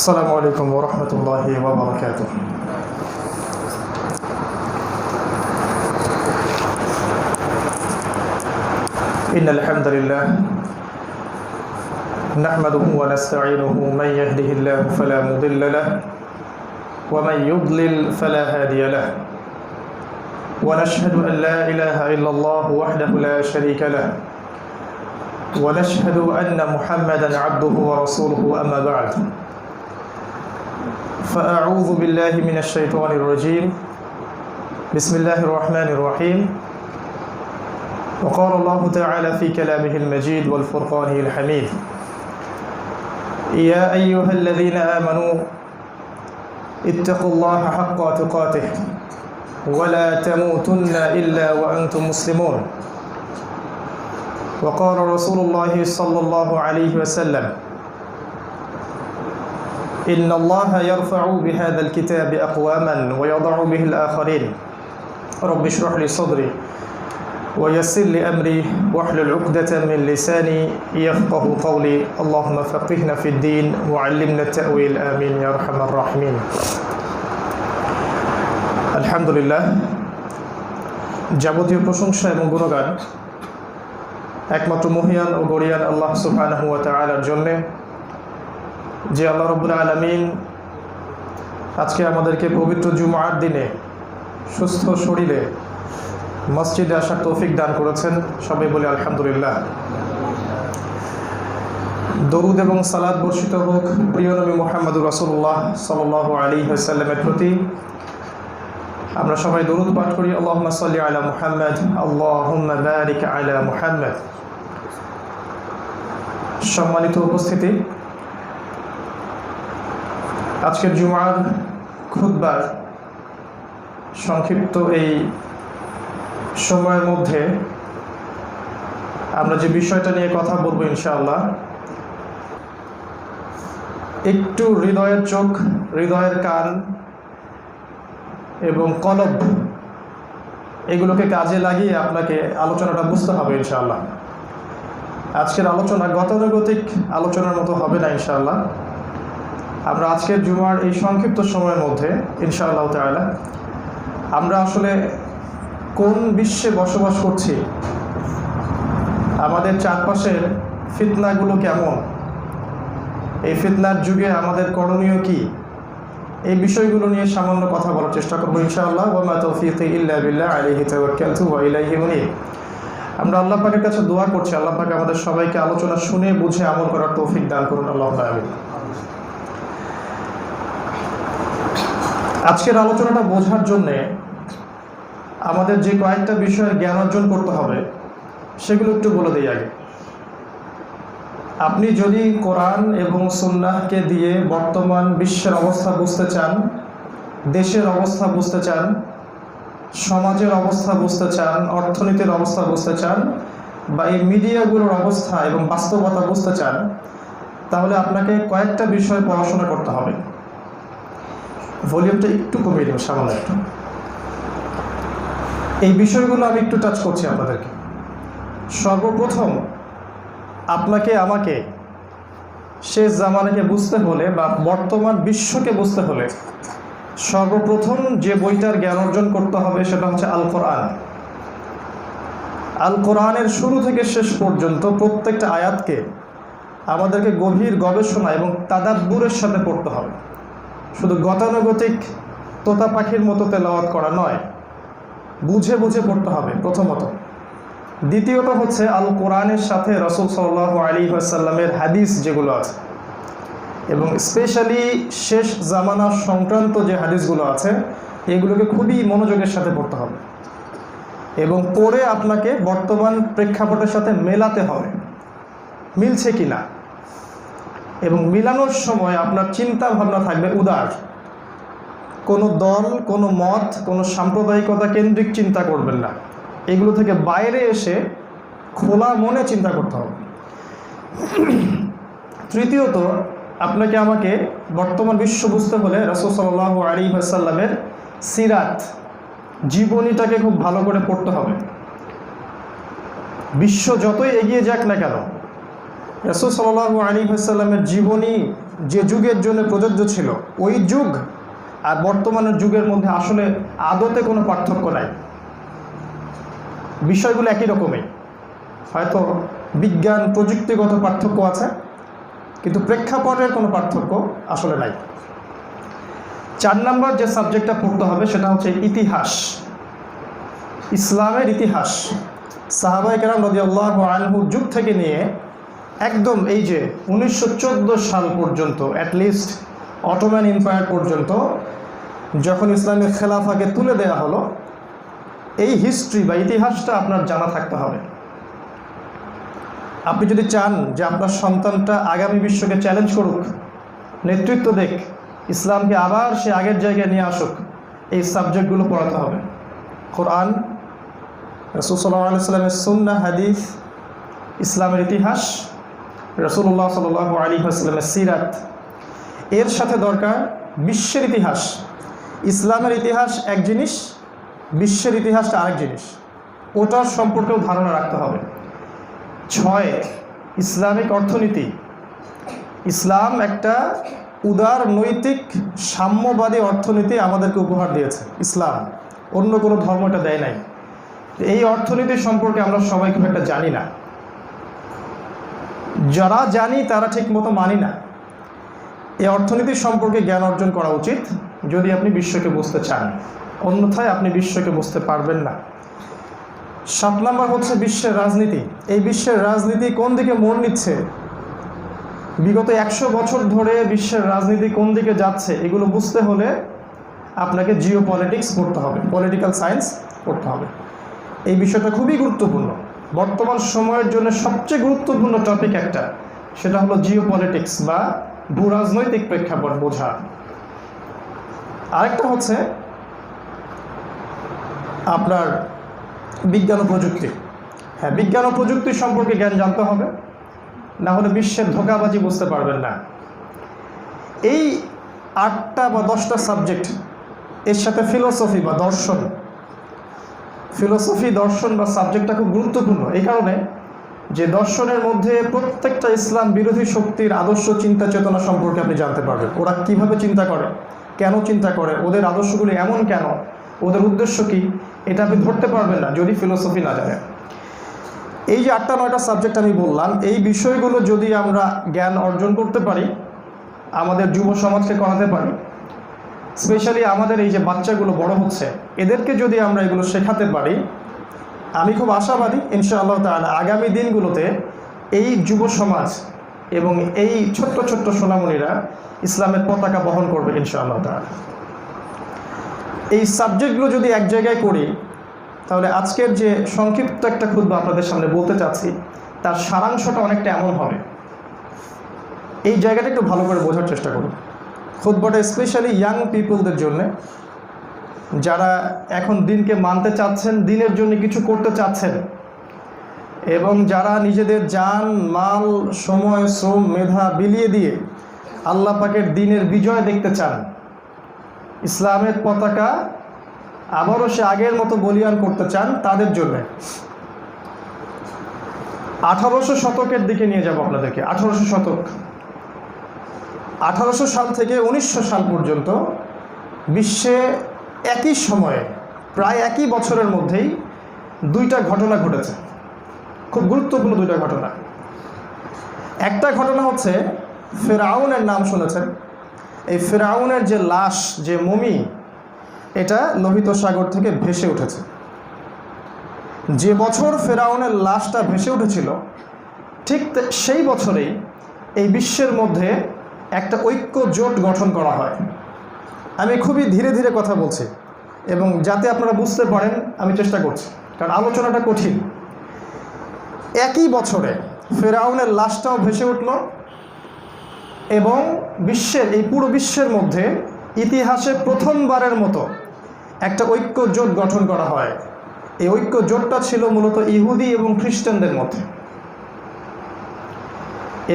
السلام عليكم ورحمة الله وبركاته. إن الحمد لله نحمده ونستعينه، من يهده الله فلا مضل له ومن يضلل فلا هادي له، ونشهد أن لا إله إلا الله وحده لا شريك له، ونشهد أن محمدا عبده ورسوله. أما بعد، فأعوذ بالله من الشيطان الرجيم. بسم الله الرحمن الرحيم. وقال الله تعالى في كلامه المجيد والفرقانه الحميد: يا أيها الذين آمنوا اتقوا الله حق تقاته ولا تموتن إلا وأنتم مسلمون. وقال رسول الله صلى الله عليه وسلم: إن الله يرفع بهذا الكتاب أقواما ويضع به الآخرين. رب اشرح لي صدري ويسر لي أمري واحلل عقدة من لساني يفقه قولي. اللهم فقهنا في الدين وعلمنا التأويل. آمين يا أرحم الراحمين. আলহামদুলিল্লাহ, যাবতীয় প্রশংসা এবং গুণগান একমাত্র মহিয়ান ও গরিয়ান আল্লাহ সুবহানাহু ওয়া তাআলার জন্য, যে আল্লাহ রাব্বুল আলামিন আজকে আমাদেরকে পবিত্র জুমআর দিনে সুস্থ শরীরে মসজিদে আসার তৌফিক দান করেছেন। সবাই বলে আলহামদুলিল্লাহ। দরুদ এবং সালাত বর্ষিত হোক প্রিয় নবী মুহাম্মদুর রাসূলুল্লাহ সাল্লাল্লাহু আলাইহি ওয়াসাল্লামের প্রতি। আমরা সবাই দরুদ পাঠ করি, আল্লাহুম্মা সাল্লি আলা মুহাম্মদ, আল্লাহুম্মা বারিক আলা মুহাম্মদ। সম্মানিত উপস্থিতি, আজকের জুমআর খুতবার সংক্ষিপ্ত এই সময়ের মধ্যে আমরা যে বিষয়টা নিয়ে কথা বলবো ইনশাআল্লাহ, একটু হৃদয়ের চোখ, হৃদয়ের কান এবং কলব এগুলোকে কাজে লাগিয়ে আপনাকে আলোচনাটা বুঝতে হবে ইনশাআল্লাহ। আজকের আলোচনা গতানুগতিক আলোচনার মতো হবে না ইনশাআল্লাহ। আমরা আজকের জুমার এই সংক্ষিপ্ত সময়ের মধ্যে ইনশাআল্লাহ তাআলা আমরা আসলে কোন বিশ্বে বসবাস করছি, আমাদের চারপাশের ফিতনাগুলো কেমন, এই ফিতনার যুগে আমাদের করণীয় কি, এই বিষয়গুলো নিয়ে সামান্য কথা বলার চেষ্টা করবো ইনশাআল্লাহ। ওয়া মা তাওফীকি ইল্লা বিল্লাহ, আলাইহি তাওয়াক্কালতু ওয়া ইলাইহি উনীব। আমরা আল্লাহ পাকের কাছে দোয়া করছি, আল্লাহ পাক আমাদের সবাইকে আলোচনা শুনে বুঝে আমল করার তৌফিক দান করুন, আল্লাহুম্মা আমিন। আজকের আলোচনাটা বোঝার জন্যে আমাদের যে কয়েকটা বিষয়ের জ্ঞান অর্জন করতে হবে সেগুলো একটু বলে দিই আগে। আপনি যদি কোরআন এবং সুন্নাহকে দিয়ে বর্তমান বিশ্বের অবস্থা বুঝতে চান, দেশের অবস্থা বুঝতে চান, সমাজের অবস্থা বুঝতে চান, অর্থনীতির অবস্থা বুঝতে চান, বা এই মিডিয়াগুলোর অবস্থা এবং বাস্তবতা বুঝতে চান, তাহলে আপনাকে কয়েকটা বিষয় পড়াশোনা করতে হবে। ভলিউমটা একটু কমিয়ে দেব সামান্য একটু। এই বিষয়গুলো আমি একটু টাচ করছি আপনাদেরকে। সর্বপ্রথম আপনাকে আমাকে শেষ জামানাকে বুঝতে হলে বা বর্তমান বিশ্বকে বুঝতে হলে সর্বপ্রথম যে বইটার জ্ঞান অর্জন করতে হবে সেটা হচ্ছে আল কোরআন। আল কোরআনের শুরু থেকে শেষ পর্যন্ত প্রত্যেকটা আয়াতকে আমাদেরকে গভীর গবেষণা এবং তাদাব্বুরের সাথে পড়তে হবে। শুধু গতানুগতিক তোতা পাখির মতো তেলাওয়াত করা নয়, বুঝে বুঝে পড়তে হবে প্রথমত। দ্বিতীয়ত হচ্ছে আল কোরআনের সাথে রাসূল সাল্লাল্লাহু আলাইহি ওয়াসাল্লামের হাদিস যেগুলো আছে, এবং স্পেশালি শেষ জামানা সংক্রান্ত যে হাদিসগুলো আছে এগুলোকে খুবই মনোযোগের সাথে পড়তে হবে এবং পড়ে আপনাকে বর্তমান প্রেক্ষাপটের সাথে মেলাতে হবে, মিলছে কি না। এবং মিলানোর সময় আপনার চিন্তা ভাবনা থাকবে উদার। কোনো দল, কোনো মত, কোনো সাম্প্রদায়িকতা কেন্দ্রিক চিন্তা করবেন না। এগুলো থেকে বাইরে এসে খোলা মনে চিন্তা করতে হবে। তৃতীয়ত, আপনাকে আমাকে বর্তমান বিশ্ব বুঝতে হলে রাসূল সাল্লাল্লাহু আলাইহি ওয়াসাল্লামের সিরাত, জীবনীটাকে খুব ভালো করে পড়তে হবে। বিশ্ব যতই এগিয়ে যাক না কেন, রাসূল সাল্লাল্লাহু আলাইহি ওয়াসাল্লামের জীবনী যে যুগের জন্য প্রযোজ্য ছিল, ওই যুগ আর বর্তমানের যুগের মধ্যে আসলে আদতে কোনো পার্থক্য নাই। বিষয়গুলো একই রকমই, হয়তো বিজ্ঞান প্রযুক্তিগত পার্থক্য আছে, কিন্তু প্রেক্ষাপটের কোনো পার্থক্য আসলে নাই। 4 নম্বর যে সাবজেক্টটা পড়তে হবে সেটা হচ্ছে ইতিহাস, ইসলামের ইতিহাস। সাহাবায়ে কেরাম রাদিয়াল্লাহু আনহুর যুগ থেকে নিয়ে একদম এই যে 1914 সাল পর্যন্ত, অ্যাটলিস্ট অটোম্যান এম্পায়ার পর্যন্ত, যখন ইসলামের খেলাফাকে তুলে দেওয়া হলো, এই হিস্ট্রি বা ইতিহাসটা আপনার জানা থাকতে হবে। আপনি যদি চান যে আপনার সন্তানটা আগামী বিশ্বকে চ্যালেঞ্জ করুক, নেতৃত্ব দেখ, ইসলামকে আবার সে আগের জায়গায় নিয়ে আসুক, এই সাবজেক্টগুলো পড়াতে হবে। কোরআন, রাসূল সাল্লাল্লাহু আলাইহি ওয়াসাল্লামের সুন্নাহ, হাদিস, ইসলামের ইতিহাস, রাসূলুল্লাহ সাল্লাল্লাহু আলাইহি ওয়াসাল্লামের সিরাত, এর সাথে দরকার বিশ্বের ইতিহাস। ইসলামের ইতিহাস এক জিনিস, বিশ্বের ইতিহাসটা আরেক জিনিস, ওটার সম্পর্কেও ধারণা রাখতে হবে। 6, ইসলামিক অর্থনীতি। ইসলাম একটা উদার নৈতিক সাম্যবাদী অর্থনীতি আমাদেরকে উপহার দিয়েছে ইসলাম, অন্য কোনো ধর্ম এটা দেয় নাই। এই অর্থনীতি সম্পর্কে আমরা সবাই খুব একটা জানি না, যারা জানি তারা ঠিক মতো মানি না। এই অর্থনীতি সম্পর্কে জ্ঞান অর্জন করা উচিত যদি আপনি বিশ্বকে বুঝতে চান, অন্যথায় আপনি বিশ্বকে বুঝতে পারবেন না। 7 নম্বর হচ্ছে বিশ্বের রাজনীতি। এই বিশ্বের রাজনীতি কোন দিকে মোড় নিচ্ছে, বিগত 100 বছর ধরে বিশ্বের রাজনীতি কোন দিকে যাচ্ছে, এগুলো বুঝতে হলে আপনাকে জিও পলিটিক্স পড়তে হবে, পলিটিক্যাল সায়েন্স পড়তে হবে। এই বিষয়টা খুবই গুরুত্বপূর্ণ, বর্তমান সময়ের জন্য সবচেয়ে গুরুত্বপূর্ণ টপিক একটা, সেটা হলো জিও পলিটিক্স বা ভূরাজনৈতিক প্রেক্ষাপট বোঝা। আরেকটা হচ্ছে আপনার বিজ্ঞান ও প্রযুক্তি। হ্যাঁ, বিজ্ঞান ও প্রযুক্তি সম্পর্কে জ্ঞান জানতে হবে, না হলে বিশ্বের ধোঁকাবাজি বুঝতে পারবেন না। এই 8টা বা 10টা সাবজেক্ট, এর সাথে ফিলোসফি বা দর্শন, ফিলোসফি দর্শন বা সাবজেক্টটা খুব গুরুত্বপূর্ণ এই কারণে যে দর্শনের মধ্যে প্রত্যেকটা ইসলাম বিরোধী শক্তির আদর্শ, চিন্তা চেতনা সম্পর্কে আপনি জানতে পারবেন। ওরা কিভাবে চিন্তা করে, কেন চিন্তা করে, ওদের আদর্শগুলি এমন কেন, ওদের উদ্দেশ্য কি, এটা আপনি ধরতে পারবেন না যদি ফিলোসফি না জানেন। এই যে 8টা 9টা সাবজেক্ট আমি বললাম, এই বিষয়গুলো যদি আমরা জ্ঞান অর্জন করতে পারি, আমাদের যুব সমাজকে করাতে পারি, স্পেশালি আমাদের এই যে বাচ্চাগুলো বড় হচ্ছে, এদেরকে যদি আমরা এগুলো শেখাতে পারি, আমি খুব আশাবাদী ইনশাআল্লাহ তাআলা আগামী দিনগুলোতে এই যুব সমাজ এবং এই ছোট্ট ছোট্ট সোনামণিরা ইসলামের পতাকা বহন করবে ইনশাআল্লাহ তাআলা। এই সাবজেক্টগুলো যদি এক জায়গায় করি, তাহলে আজকের যে সংক্ষিপ্ত একটা খুতবা আপনাদের সামনে বলতে চাচ্ছি, তার সারাংশটা অনেকটা এমন হবে। এই জায়গাটা একটু ভালো করে বোঝার চেষ্টা করুন। খুতবাটা স্পেশালি ইয়াং পিপলদের জন্য, যারা এখন দিনকে মানতে চাচ্ছেন, দিনের জন্য কিছু করতে চাচ্ছেন, এবং যারা নিজেদের জান, মাল, সময়, শ্রম, মেধা বিলিয়ে দিয়ে আল্লাহ পাকের দিনের বিজয় দেখতে চান, ইসলামের পতাকা আবারও সে আগের মতো বলিয়ান করতে চান, তাদের জন্য 1800 শতকের দিকে নিয়ে যাব আপনাদেরকে। 1800 শতক, 1800 সাল থেকে 1900 সাল পর্যন্ত বিশ্বে একই সময়ে প্রায় একই বছরের মধ্যেই 2টা ঘটনা ঘটেছে, খুব গুরুত্বপূর্ণ 2টা ঘটনা। একটা ঘটনা হচ্ছে ফেরাউনের নাম শুনেছেন। এই ফেরাউনের যে লাশ, যে মমি, এটা লোহিত সাগর থেকে ভেসে উঠেছে। যে বছর ফেরাউনের লাশটা ভেসে উঠেছিল, ঠিক সেই বছরেই এই বিশ্বের মধ্যে একটা ঐক্য জোট গঠন করা হয়। আমি খুবই ধীরে ধীরে কথা বলছি এবং যাতে আপনারা বুঝতে পারেন আমি চেষ্টা করছি, কারণ আলোচনাটা কঠিন। একই বছরে ফেরাউনের লাশটাও ভেসে উঠল এবং বিশ্বের, এই পুরো বিশ্বের মধ্যে ইতিহাসে প্রথমবারের মতো একটা ঐক্য জোট গঠন করা হয়। এই ঐক্য জোটটা ছিল মূলত ইহুদি এবং খ্রিস্টানদের মধ্যে,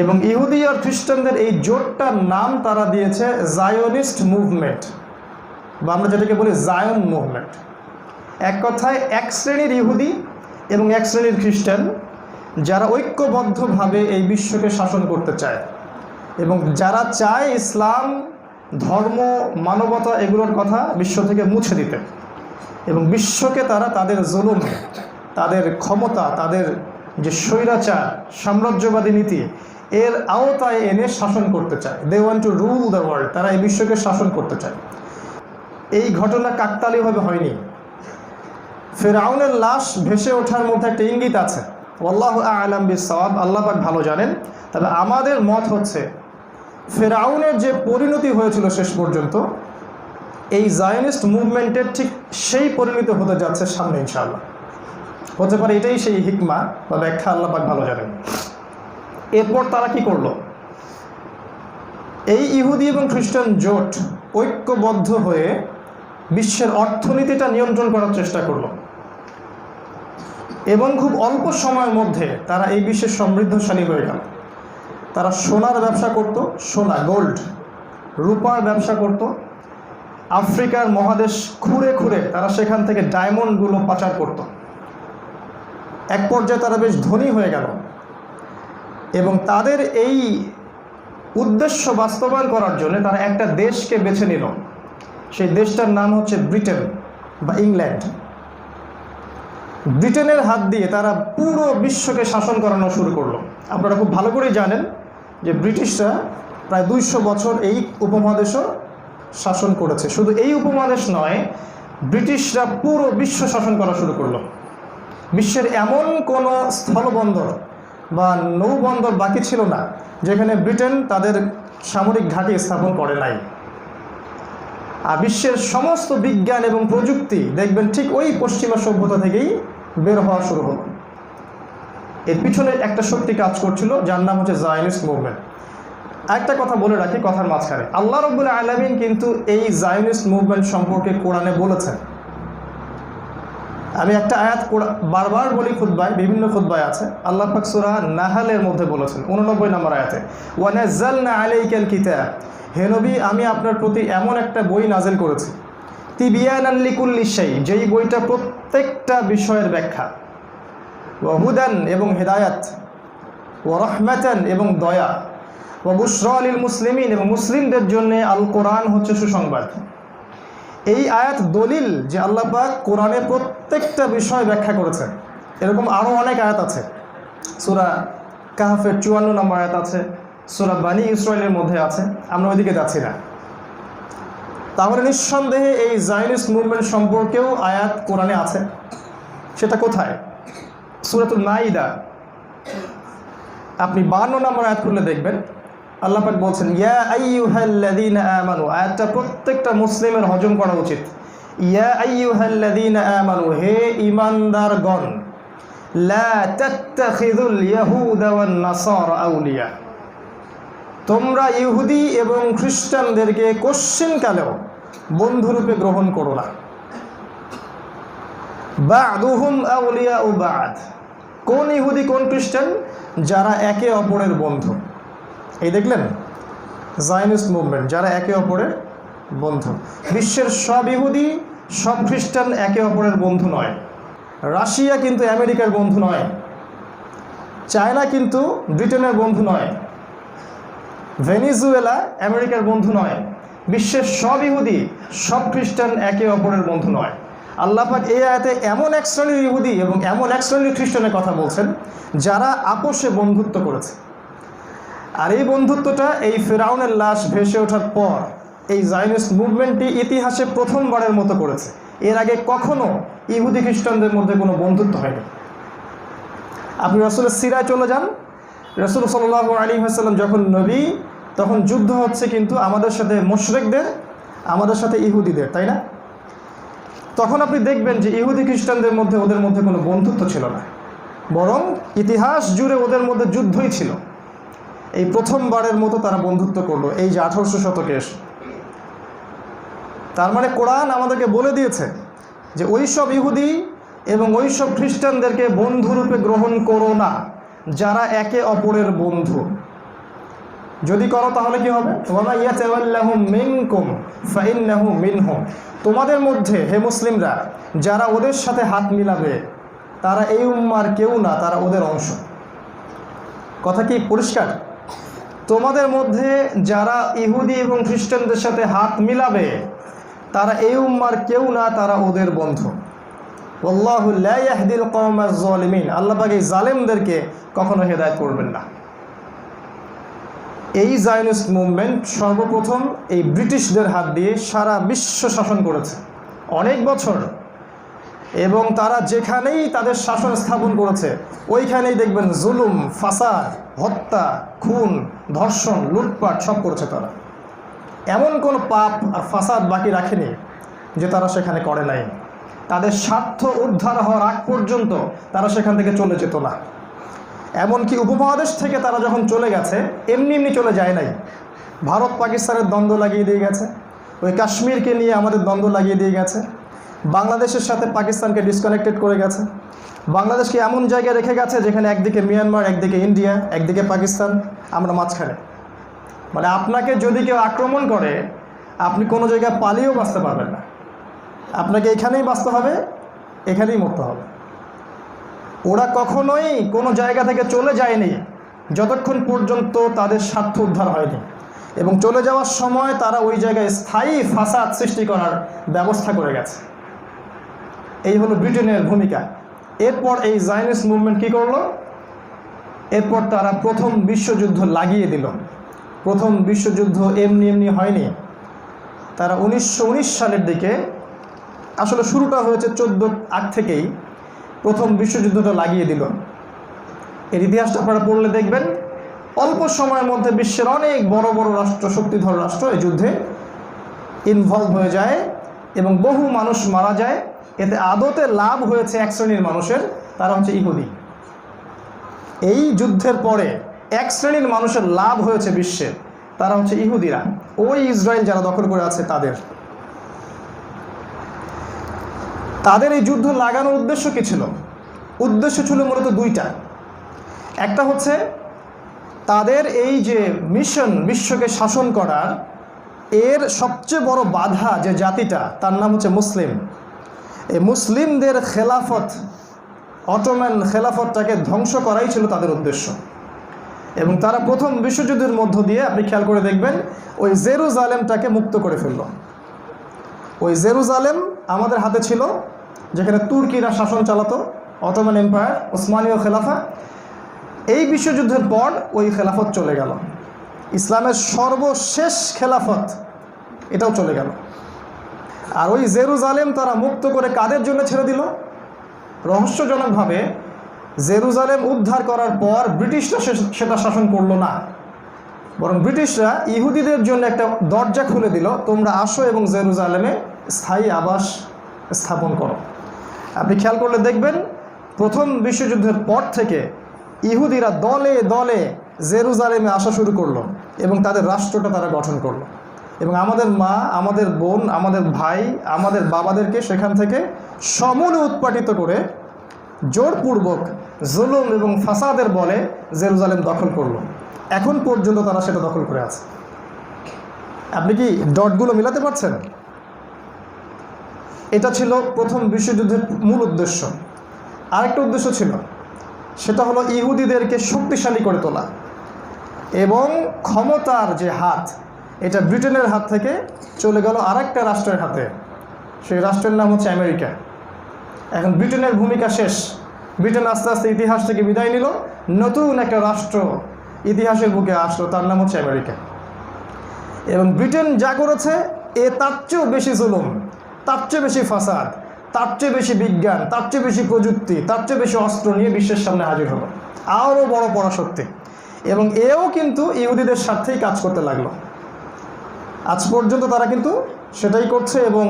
এবং ইহুদি আর খ্রিস্টানদের এই জোটটার নাম তারা দিয়েছে জায়নিস্ট মুভমেন্ট, বা আমরা যেটাকে বলি জায়ন মুভমেন্ট। এক কথায় এক শ্রেণীর ইহুদি এবং এক শ্রেণীর খ্রিস্টান, যারা ঐক্যবদ্ধভাবে এই বিশ্বকে শাসন করতে চায় এবং যারা চায় ইসলাম, ধর্ম, মানবতা এগুলোর কথা বিশ্ব থেকে মুছে দিতে, এবং বিশ্বকে তারা তাদের জুলুম, তাদের ক্ষমতা, তাদের যে স্বৈরাচার সাম্রাজ্যবাদী নীতি এর আওতায় এনে শাসন করতে চায়। They want to rule the world. তারা এই বিশ্বকে শাসন করতে চায়। এই ঘটনা কাকতালীয়ভাবে হয়নি। ফিরআউনের লাশ ভেসে ওঠার মধ্যে একটা ইঙ্গিত আছে। আল্লাহু আ'লাম বিস-সাওয়াব, আল্লাহ পাক ভালো জানেন। তবে আমাদের মত হচ্ছে ফিরআউনের যে পরিণতি হয়েছিল শেষ পর্যন্ত, এই জায়নিস্ট মুভমেন্টের ঠিক সেই পরিণতি হতে যাচ্ছে সামনে ইনশাআল্লাহ। হতে পারে এটাই সেই হিকমা বা ব্যাখ্যা, আল্লাহ পাক ভালো জানেন। এরপর তারা কি করলো? এই ইহুদি এবং খ্রিস্টান জোট ঐক্যবদ্ধ হয়ে বিশ্বের অর্থনীতিটা নিয়ন্ত্রণ করার চেষ্টা করলো, এবং খুব অল্প সময়ের মধ্যে তারা এই বিশ্বের সমৃদ্ধশালী হয়ে গেল। তারা সোনার ব্যবসা করত, সোনা, গোল্ড, রূপার ব্যবসা করত। আফ্রিকার মহাদেশ খুঁড়ে খুঁড়ে তারা সেখান থেকে ডায়মন্ডগুলো পাচার করত। এক পর্যায়ে তারা বেশ ধনী হয়ে গেল, এবং তাদের এই উদ্দেশ্য বাস্তবায়ন করার জন্য তারা একটা দেশকে বেছে নিল। সেই দেশটার নাম হচ্ছে ব্রিটেন বা ইংল্যান্ড। ব্রিটেনের হাত দিয়ে তারা পুরো বিশ্বকে শাসন করানো শুরু করলো। আপনারা খুব ভালো করেই জানেন যে ব্রিটিশরা প্রায় 200 বছর এই উপমহাদেশও শাসন করেছে। শুধু এই উপমহাদেশ নয়, ব্রিটিশরা পুরো বিশ্ব শাসন করা শুরু করলো। বিশ্বের এমন কোনো স্থলবন্দর বা নৌবন্দর বাকি ছিল না যেখানে ব্রিটেন তাদের সামরিক ঘাঁটি স্থাপন করে নাই। আর বিশ্বের সমস্ত বিজ্ঞান এবং প্রযুক্তি দেখবেন ঠিক ওই পশ্চিমা সভ্যতা থেকেই বের হওয়া শুরু হলো। এর পিছনে একটা শক্তি কাজ করছিল যার নাম হচ্ছে জায়নিস্ট মুভমেন্ট। একটা কথা বলে রাখি কথার মাঝখানে, আল্লাহ রাব্বুল আলামিন কিন্তু এই জায়নিস্ট মুভমেন্ট সম্পর্কে কোরআনে বলেছেন। আমি একটা আয়াত বারবার বলি খুতবায়, বিভিন্ন খুতবায় আছে। আল্লাহ পাক সূরা নাহলের মধ্যে বলেছেন 89 নম্বর আয়াতে, ওয়া নাযালনা আলাইকাল কিতাব, হে নবী আমি আপনার প্রতি এমন একটা বই নাজিল করেছি, তিবিয়ানান লিকুল্লি শাই, যেই বইটা প্রত্যেকটা বিষয়ের ব্যাখ্যা, ওয়া হুদান এবং হেদায়াত, ওয়া রাহমাতান এবং দয়া, ওয়া বুশরা লিল মুসলিমিন এবং মুসলিমদের জন্য আল কোরআন হচ্ছে সুসংবাদ। এই আয়াত দলিল যে আল্লাহ পাক কোরআনে প্রত্যেকটা বিষয় ব্যাখ্যা করেছেন। এরকম আরও অনেক আয়াত আছে। সূরা কাহফের 54 নম্বর আয়াত আছে, সূরা বানী ইসরাইলের মধ্যে আছে। আমরা ওইদিকে যাচ্ছি না। তাহলে নিঃসন্দেহে এই জায়নিস্ট মুভমেন্ট সম্পর্কেও আয়াত কোরআনে আছে। সেটা কোথায়? সূরাতুল মাইদা আপনি 52 নম্বর আয়াত খুলে দেখবেন। আল্লাহ পাক বলছেন, ইয়া আইয়ুহাল্লাযীনা আমানু, আয়াতটা প্রত্যেকটা মুসলিমের হজম করা উচিত। ইয়া আইয়ুহাল্লাযীনা আমানু, হে ঈমানদারগণ, লা তাত্তাখিযুল ইয়াহুদা ওয়ান নাসারা আউলিয়া, তোমরা ইহুদি এবং খ্রিস্টানদেরকে কোশ্চিনকালেও বন্ধুরূপে গ্রহণ করো না। বা'দুহুম আউলিয়াউ বা'দ, কোন ইহুদি কোন খ্রিস্টান? যারা একে অপরের বন্ধু। এই দেখলেন জায়নিস্ট মুভমেন্ট, যারা একে অপরের বন্ধু। বিশ্বের সব ইহুদি সব খ্রিস্টান একে অপরের বন্ধু নয়। রাশিয়া কিন্তু আমেরিকার বন্ধু নয়, চায়না কিন্তু ব্রিটেনের বন্ধু নয়, ভেনিজুয়েলা আমেরিকার বন্ধু নয়। বিশ্বের সব ইহুদি সব খ্রিস্টান একে অপরের বন্ধু নয়। আল্লাহ পাক এই আয়াতে এমন এক শ্রেণীর ইহুদি এবং এমন এক শ্রেণীর খ্রিস্টানের কথা বলছেন যারা আপোষে বন্ধুত্ব করেছে। আর এই বন্ধুত্বটা এই ফিরআউনের লাশ ভেসে ওঠার পর এই জায়নিস্ট মুভমেন্টটি ইতিহাসে প্রথমবারের মতো করেছে। এর আগে কখনো ইহুদি খ্রিস্টানদের মধ্যে কোনো বন্ধুত্ব হয়নি। আপনি রাসূলের সিরায় চলে যান, রাসূল সাল্লাল্লাহু আলাইহি ওয়াসাল্লাম যখন নবী, তখন যুদ্ধ হচ্ছে কিন্তু আমাদের সাথে মুশরিকদের, আমাদের সাথে ইহুদিদের, তাই না? তখন আপনি দেখবেন যে ইহুদি খ্রিস্টানদের মধ্যে ওদের মধ্যে কোনো বন্ধুত্ব ছিল না, বরং ইতিহাস জুড়ে ওদের মধ্যে যুদ্ধই ছিল। এই প্রথমবারের মতো তারা বন্ধুত্ব করলো এই যে 1800 শতকে এসে। তার মানে কোরআন আমাদেরকে বলে দিয়েছে যে ওইসব ইহুদি এবং ওইসব খ্রিস্টানদেরকে বন্ধুরূপে গ্রহণ করো না যারা একে অপরের বন্ধু। যদি করো তাহলে কি হবে? ওয়ামা ইয়াতাওয়াল্লাহুম মিনকুম ফাইন্নাহু মিনহুম, তোমাদের মধ্যে হে মুসলিমরা যারা ওদের সাথে হাত মিলাবে তারা এই উম্মার কেউ না, তারা ওদের অংশ। কথা কি পরিষ্কার? তোমাদের মধ্যে যারা ইহুদি এবং খ্রিস্টানদের সাথে হাত মিলাবে তারা এই উম্মার কেউ না, তারা ওদের বন্ধু। আল্লাহু লা ইয়াহদিল কওমাজ জালিমিন, আল্লাহ পাক এই জালেমদেরকে কখনো হেদায়েত করবেন না। এই জায়নিস্ট মুভমেন্ট সর্বপ্রথম এই ব্রিটিশদের হাত দিয়ে সারা বিশ্ব শাসন করেছে অনেক বছর, এবং তারা যেখানেই তাদের শাসন স্থাপন করেছে ওইখানেই দেখবেন জুলুম, ফাসাদ, হত্যা, খুন, ধর্ষণ, লুটপাট সব করেছে তারা। এমন কোনো পাপ আর ফাসাদ বাকি রাখেনি যে তারা সেখানে করে নাই। তাদের স্বার্থ উদ্ধার হওয়ার আগ পর্যন্ত তারা সেখান থেকে চলে যেত না। এমনকি উপমহাদেশ থেকে তারা যখন চলে গেছে এমনি এমনি চলে যায় নাই। ভারত পাকিস্তানের দ্বন্দ্ব লাগিয়ে দিয়ে গেছে, ওই কাশ্মীরকে নিয়ে আমাদের দ্বন্দ্ব লাগিয়ে দিয়ে গেছে, বাংলাদেশের সাথে পাকিস্তানকে ডিসকানেক্টেড করে গেছে, বাংলাদেশকে এমন জায়গায় রেখে গেছে যেখানে একদিকে মিয়ানমার, একদিকে ইন্ডিয়া, একদিকে পাকিস্তান, আমরা মাঝখানে। মানে আপনাকে যদি কেউ আক্রমণ করে আপনি কোনো জায়গায় পালিয়েও বাঁচতে পারবেন না, আপনাকে এখানেই বাঁচতে হবে, এখানেই মরতে হবে। ওরা কখনোই কোনো জায়গা থেকে চলে যায়নি যতক্ষণ পর্যন্ত তাদের স্বার্থ উদ্ধার হয়নি, এবং চলে যাওয়ার সময় তারা ওই জায়গায় স্থায়ী ফাসাদ সৃষ্টি করার ব্যবস্থা করে গেছে। এই হলো ব্রিটেনের ভূমিকা। এরপর এই জায়নিস্ট মুভমেন্ট কী করলো? এরপর তারা প্রথম বিশ্বযুদ্ধ লাগিয়ে দিল। প্রথম বিশ্বযুদ্ধ এমনি এমনি হয়নি। তারা 1919 সালের দিকে, আসলে শুরুটা হয়েছে 14 আগ থেকেই, প্রথম বিশ্বযুদ্ধটা লাগিয়ে দিল। এর ইতিহাসটা আপনারা পড়লে দেখবেন অল্প সময়ের মধ্যে বিশ্বের অনেক বড় বড় রাষ্ট্র, শক্তিধর রাষ্ট্র এই যুদ্ধে ইনভলভ হয়ে যায় এবং বহু মানুষ মারা যায়। এতে আদতে লাভ হয়েছে এক শ্রেণীর মানুষের, তারা হচ্ছে ইহুদি। এই যুদ্ধের পরে এক শ্রেণীর মানুষের লাভ হয়েছে বিশ্বের, তারা হচ্ছে ইহুদিরা, ওই ইসরায়েল যারা দখল করে আছে তাদের এই যুদ্ধ লাগানোর উদ্দেশ্য কী ছিল? উদ্দেশ্য ছিল মূলত দুইটা। একটা হচ্ছে তাদের এই যে মিশন বিশ্বকে শাসন করার, এর সবচেয়ে বড় বাধা যে জাতিটা, তার নাম হচ্ছে মুসলিম। এই মুসলিমদের খেলাফত, অটোম্যান খেলাফতটাকে ধ্বংস করাই ছিল তাদের উদ্দেশ্য। এবং তারা প্রথম বিশ্বযুদ্ধের মধ্য দিয়ে, আপনি খেয়াল করে দেখবেন, ওই জেরুজালেমটাকে মুক্ত করে ফেলল। ওই জেরুজালেম আমাদের হাতে ছিল, যেখানে তুর্কিরা শাসন চালাতো, অটোম্যান এম্পায়ার, ওসমানীয় খেলাফা। এই বিশ্বযুদ্ধের পর ওই খেলাফত চলে গেল, ইসলামের সর্বশেষ খেলাফত এটাও চলে গেল। আর ওই জেরুজালেম তারা মুক্ত করে কাদের জন্য ছেড়ে দিল? রহস্যজনকভাবে জেরুজালেম উদ্ধার করার পর ব্রিটিশরা সেটা শাসন করলো না, বরং ব্রিটিশরা ইহুদিদের জন্য একটা দরজা খুলে দিল, তোমরা আসো এবং জেরুজালেমে স্থায়ী আবাস স্থাপন করো। আপনি খেয়াল করলে দেখবেন প্রথম বিশ্বযুদ্ধের পর থেকে ইহুদিরা দলে দলে জেরুজালেমে আসা শুরু করলো এবং তাদের রাষ্ট্রটা তারা গঠন করলো। এবং আমাদের মা, আমাদের বোন, আমাদের ভাই, আমাদের বাবাদেরকে সেখান থেকে সমূলে উৎপাটিত করে জোরপূর্বক জুলুম এবং ফাসাদের বলে জেরুজালেম দখল করলো। এখন পর্যন্ত তারা সেটা দখল করে আছে। আপনি কি ডটগুলো মিলাতে পারছেন? এটা ছিল প্রথম বিশ্বযুদ্ধের মূল উদ্দেশ্য। আরেকটা উদ্দেশ্য ছিল, সেটা হলো ইহুদিদেরকে শক্তিশালী করে তোলা এবং ক্ষমতার যে হাত, এটা ব্রিটেনের হাত থেকে চলে গেল আরেকটা রাষ্ট্রের হাতে। সেই রাষ্ট্রের নাম হচ্ছে আমেরিকা। এখন ব্রিটেনের ভূমিকা শেষ। ব্রিটেন আস্তে আস্তে ইতিহাস থেকে বিদায় নিল, নতুন একটা রাষ্ট্র ইতিহাসের বুকে আসলো, তার নাম হচ্ছে আমেরিকা। এবং ব্রিটেন যা করেছে, তার চেয়েও বেশি জুলুম, তার চেয়ে বেশি ফাসাদ, তার চেয়ে বেশি বিজ্ঞান, তার চেয়ে বেশি প্রযুক্তি, তার চেয়ে বেশি অস্ত্র নিয়ে বিশ্বের সামনে হাজির হলো, আরও বড় পরাশক্তি। এবং এও কিন্তু ইহুদিদের স্বার্থেই কাজ করতে লাগলো। আজ পর্যন্ত তারা কিন্তু সেটাই করছে এবং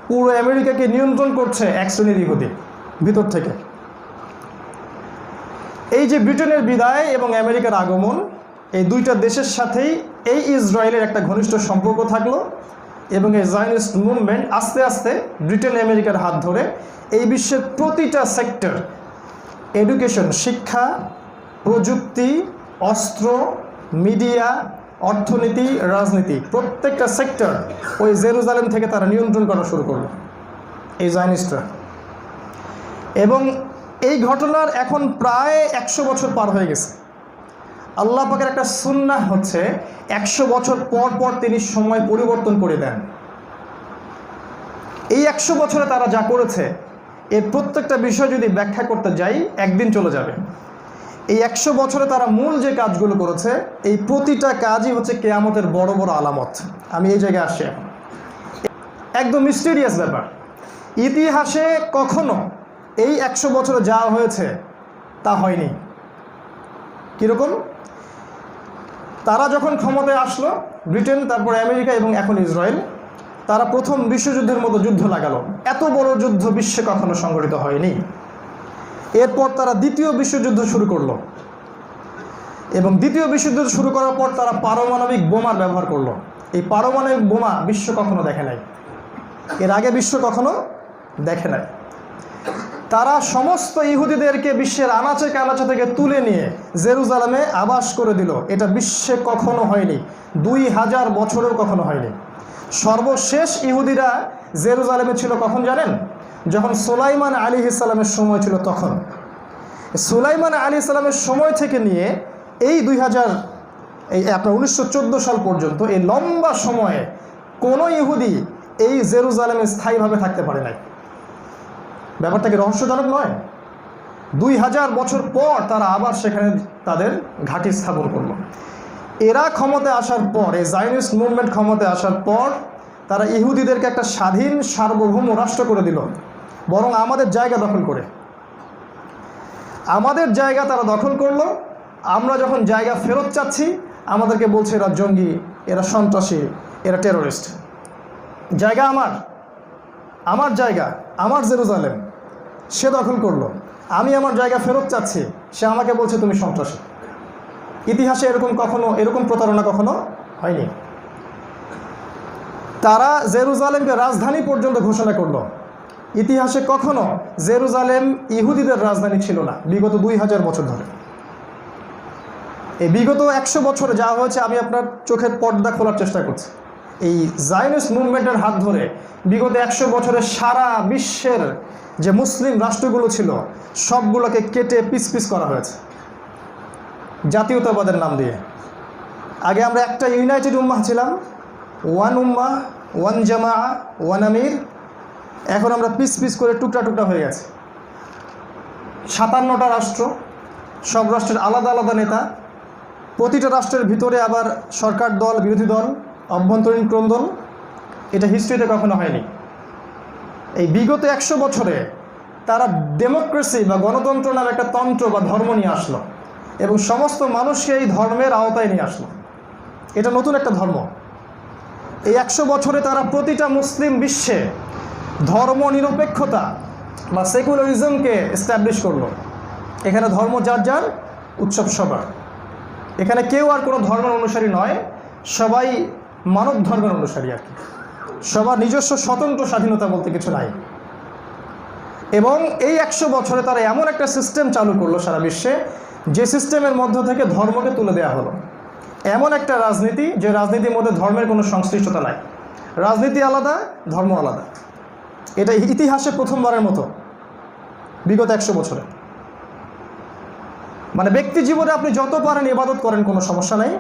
পুরো আমেরিকাকে নিয়ন্ত্রণ করছে এক শ্রেণীর ইহুদি ভিতর থেকে। এই যে ব্রিটেনের বিদায় এবং আমেরিকার আগমন, এই দুইটা দেশের সাথেই এই ইসরায়েলের একটা ঘনিষ্ঠ সম্পর্ক থাকলো এবং এই জায়নিস্ট মুভমেন্ট আস্তে আস্তে ব্রিটেন আমেরিকার হাত ধরে এই বিশ্বের প্রতিটা সেক্টর, এডুকেশন, শিক্ষা, প্রযুক্তি, অস্ত্র, মিডিয়া, অর্থনীতি, রাজনীতি, প্রত্যেকটা সেক্টর ওই জেরুজালেম থেকে তারা নিয়ন্ত্রণ করা শুরু করলো এই জায়নিস্টরা। এবং এই ঘটনার এখন প্রায় 100 বছর পার হয়ে গেছে। আল্লাহ পাকের একটা সুন্নাহ হচ্ছে 100 বছর পর পর তিনি সময় পরিবর্তন করে দেন। এই 100 বছরে তারা যা করেছে এর প্রত্যেকটা বিষয় যদি ব্যাখ্যা করতে যাই একদিন চলে যাবে। এই 100 বছরে তারা মূল যে কাজগুলো করেছে এই প্রতিটা কাজই হচ্ছে কিয়ামতের বড় বড় আলামত। আমি এই জায়গায় আসছি এখন। একদম মিস্টেরিয়াস ব্যাপার। ইতিহাসে কখনো এই 100 বছরে যা হয়েছে তা হয়নি। কীরকম? তারা যখন ক্ষমতায় আসলো, ব্রিটেন, তারপর আমেরিকা এবং এখন ইসরায়েল, তারা প্রথম বিশ্বযুদ্ধের মতো যুদ্ধ লাগালো। এত বড় যুদ্ধ বিশ্বে কখনো সংঘটিত হয়নি। এরপর তারা দ্বিতীয় বিশ্বযুদ্ধ শুরু করলো এবং দ্বিতীয় বিশ্বযুদ্ধ শুরু করার পর তারা পারমাণবিক বোমার ব্যবহার করলো। এই পারমাণবিক বোমা বিশ্ব কখনো দেখে নাই, এর আগে বিশ্ব কখনো দেখে নাই। তারা সমস্ত ইহুদিদেরকে বিশ্বের আনাচে কানাচে থেকে তুলে নিয়ে জেরুজালেমে আবাস করে দিল। এটা বিশ্বে কখনো হয়নি, 2000 বছরেও কখনো হয়নি। সর্বশেষ ইহুদিরা জেরুজালেমে ছিল কখন জানেন? যখন সুলাইমান আলাইহিস সালামের সময় ছিল তখন। সুলাইমান আলাইহিস সালামের সময় থেকে নিয়ে এই 1914 সাল পর্যন্ত এই লম্বা সময়ে কোনো ইহুদি এই জেরুজালেমে স্থায়ীভাবে থাকতে পারে নাই। ব্যাপারটা কি রহস্যজনক নয়? 2000 বছর পর তারা আবার সেখানে তাদের ঘাঁটি স্থাপন করলো। এরা ক্ষমতায় আসার পর, এই জায়নিস্ট মুভমেন্ট ক্ষমতায় আসার পর তারা ইহুদিদেরকে একটা স্বাধীন সার্বভৌম রাষ্ট্র করে দিল, বরং আমাদের জায়গা দখল করে। আমাদের জায়গা তারা দখল করলো। আমরা যখন জায়গা ফেরত চাচ্ছি আমাদেরকে বলছে এরা জঙ্গি, এরা সন্ত্রাসী, এরা টেরোরিস্ট। জায়গা আমার জায়গা, আমার জেরুজালেম, সে দখল করলো। আমি আমার জায়গা ফেরত চাচ্ছি, সে আমাকে বলছে তুমি সন্ত্রাসী। ইতিহাসে এরকম প্রতারণা কখনো হয়নি। তারা জেরুজালেমকে রাজধানী পর্যন্ত ঘোষণা করলো। ইতিহাসে কখনো জেরুজালেম ইহুদিদের রাজধানী ছিল না বিগত 2000 বছর ধরে। এই বিগত 100 বছরে যা হয়েছে আমি আপনার চোখের পর্দা খোলার চেষ্টা করছি। এই জায়নিস্ট মুভমেন্টের হাত ধরে বিগত 100 বছরে সারা বিশ্বের যে মুসলিম রাষ্ট্রগুলো ছিল সবগুলোকে কেটে পিস পিস করা হয়েছে জাতীয়তাবাদের নাম দিয়ে। আগে আমরা একটা ইউনাইটেড উম্মাহ ছিলাম, ওয়ান উম্মাহ, ওয়ান জামা, ওয়ান আমির। এখন আমরা পিস পিস করে টুকরা টুকরা হয়ে গেছে। 57টা রাষ্ট্র, সব রাষ্ট্রের আলাদা আলাদা নেতা, প্রতিটা রাষ্ট্রের ভিতরে আবার সরকার দল, বিরোধী দল, অভ্যন্তরীণ ক্রন্দন। এটা হিস্ট্রিতে কখনো হয়নি। এই বিগত 100 বছরে তারা ডেমোক্রেসি বা গণতন্ত্র নামে একটা তন্ত্র বা ধর্ম নিয়ে আসলো এবং সমস্ত মানুষকে এই ধর্মের আওতায় নিয়ে আসলো। এটা নতুন একটা ধর্ম। এই 100 বছরে তারা প্রতিটা মুসলিম বিশ্বে ধর্ম নিরপেক্ষতা বা সেকুলারিজমকে এস্টাবলিশ করলো। এখানে ধর্ম যার যার, উৎসব সবার। এখানে কেউ আর কোনো ধর্মের অনুসারী নয়, সবাই মানব ধর্মের অনুসারী আর কি। সবার নিজস্ব স্বতন্ত্র স্বাধীনতা বলতে কিছু নাই। এবং এই 100 বছরে তারা এমন একটা সিস্টেম চালু করলো সারা বিশ্বে, যে সিস্টেমের মধ্য থেকে ধর্মকে তুলে দেওয়া হলো। এমন একটা রাজনীতি, যে রাজনীতির মধ্যে ধর্মের কোনো সংশ্লিষ্টতা নাই। রাজনীতি আলাদা, ধর্ম আলাদা। এটা ইতিহাসে প্রথমবারের মতো বিগত 100 বছরে। মানে ব্যক্তি জীবনে আপনি যত পারেন ইবাদত করেন, কোনো সমস্যা নেই,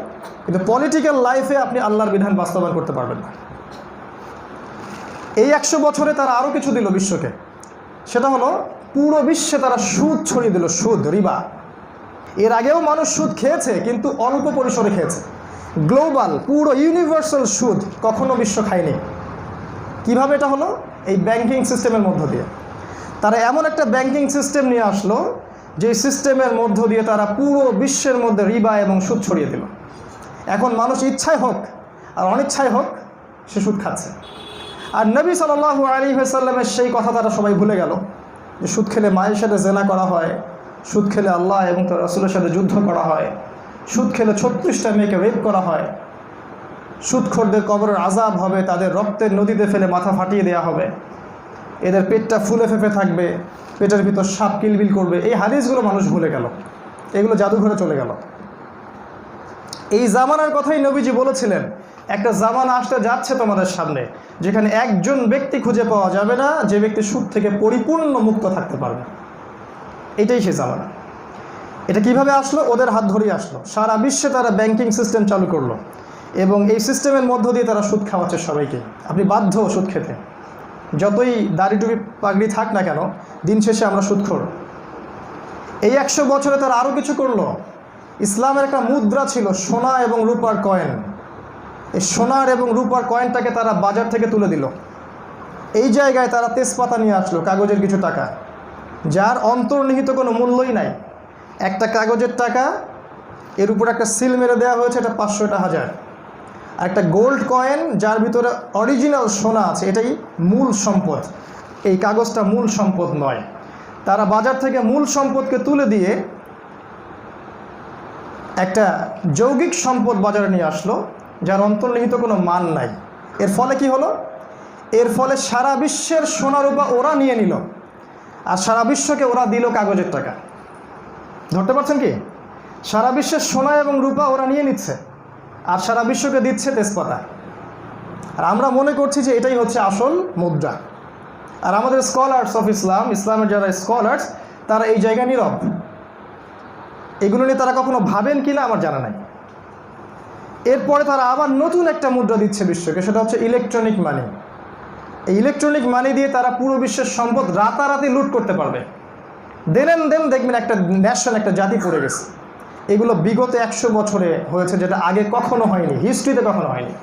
কিন্তু পলিটিক্যাল লাইফে আপনি আল্লাহর বিধান বাস্তবায়ন করতে পারবেন না। এই 100 বছরে তারা আরও কিছু দিল বিশ্বকে। সেটা হলো পুরো বিশ্বে তারা সুদ ছড়িয়ে দিল, সুদ, রিবা। এর আগেও মানুষ সুদ খেয়েছে, কিন্তু অল্প পরিসরে খেয়েছে। গ্লোবাল, পুরো ইউনিভার্সাল সুদ কখনো বিশ্ব খায়নি। কিভাবে এটা হলো? এই ব্যাংকিং সিস্টেমের মধ্য দিয়ে। তারা এমন একটা ব্যাংকিং সিস্টেম নিয়ে আসলো, যে সিস্টেমের মধ্য দিয়ে তারা পুরো বিশ্বের মধ্যে রিবা এবং সুদ ছড়িয়ে দিল। এখন মানুষ ইচ্ছায় হোক আর অনিচ্ছায় হোক সে সুদ খাচ্ছে। আর নবী সাল্লাল্লাহু আলাইহি ওয়াসাল্লামের সেই কথা তারা সবাই ভুলে গেল, যে সুদ খেলে মায়ের সাথে জেনা করা হয়, সুদ খেলে আল্লাহ এবং তার রাসূলের সাথে যুদ্ধ করা হয়, সুদ খেলে 36টা মেয়েকে রেপ করা হয়, সুদখোরদের কবরের আযাব হবে, তাদের রক্তের নদীতে ফেলে মাথা ফাটিয়ে দেওয়া হবে, এদের পেটটা ফুলে ফেঁপে থাকবে, পেটের ভিতর সাপ কিলবিল করবে। এই হাদিসগুলো মানুষ ভুলে গেল, এগুলো জাদুঘরে চলে গেল। এই জামানার কথাই নবীজি বলেছিলেন, একটা জামানা আসতে যাচ্ছে তোমাদের সামনে, যেখানে একজন ব্যক্তি খুঁজে পাওয়া যাবে না যে ব্যক্তি সুদ থেকে পরিপূর্ণ মুক্ত থাকতে পারবে। এটাই সে জামানা। এটা কিভাবে আসলো? ওদের হাত ধরেই আসলো। সারা বিশ্বে তারা ব্যাংকিং সিস্টেম চালু করলো এবং এই সিস্টেমের মধ্য দিয়ে তারা সুদ খাওয়াচ্ছে সবাইকে। আপনি বাধ্য সুদ খেতে, যতই দাড়ি টুপি পাগড়ি থাক না কেন, দিন শেষে আমরা সুদখোর। এই 100 বছরে তারা আরও কিছু করলো। ইসলামের একটা মুদ্রা ছিল সোনা এবং রূপার কয়েন। এই সোনার এবং রূপার কয়েনটাকে তারা বাজার থেকে তুলে দিল। এই জায়গায় তারা তেজপাতা নিয়ে আসলো, কাগজের কিছু টাকা, যার অন্তর্নিহিত কোনো মূল্যই নাই। একটা কাগজের টাকা, এর উপর একটা সিল মেরে দেওয়া হয়েছে, এটা 500, এটা 1000। আর একটা গোল্ড কয়েন যার ভিতরে অরিজিনাল সোনা আছে, এটাই মূল সম্পদ। এই কাগজটা মূল সম্পদ নয়। তারা বাজার থেকে মূল সম্পদকে তুলে দিয়ে একটা যৌগিক সম্পদ বাজারে নিয়ে আসলো, যার অন্তর্নিহিত কোনো মান নাই। এর ফলে কি হলো? এর ফলে সারা বিশ্বের সোনা রূপা ওরা নিয়ে নিল, আর সারা বিশ্বকে ওরা দিল কাগজের টাকা। ধরতে পারছেন কি? সারা বিশ্বের সোনা এবং রূপা ওরা নিয়ে নিচ্ছে, আর সারা বিশ্বকে দিচ্ছে তেজপাতা। আর আমরা মনে করছি যে এটাই হচ্ছে আসল মুদ্রা। আর আমাদের স্কলার্স অফ ইসলাম, ইসলামের যারা স্কলার্স, তারা এই জায়গায় নীরব। এগুলো নিয়ে তারা কখনো ভাবেন কি না আমার জানা নাই। এরপরে তারা আবার নতুন একটা মুদ্রা দিচ্ছে বিশ্বকে, সেটা হচ্ছে ইলেকট্রনিক মানি। এই ইলেকট্রনিক মানি দিয়ে তারা পুরো বিশ্বের সম্পদ রাতারাতি লুট করতে পারবে। দেন দেখবেন একটা ন্যাশন, একটা জাতি পড়ে গেছে। এগুলো বিগত 100 বছরে হয়েছে, যেটা আগে কখনো হয়নি, হিস্ট্রিতে কখনো হয়নি।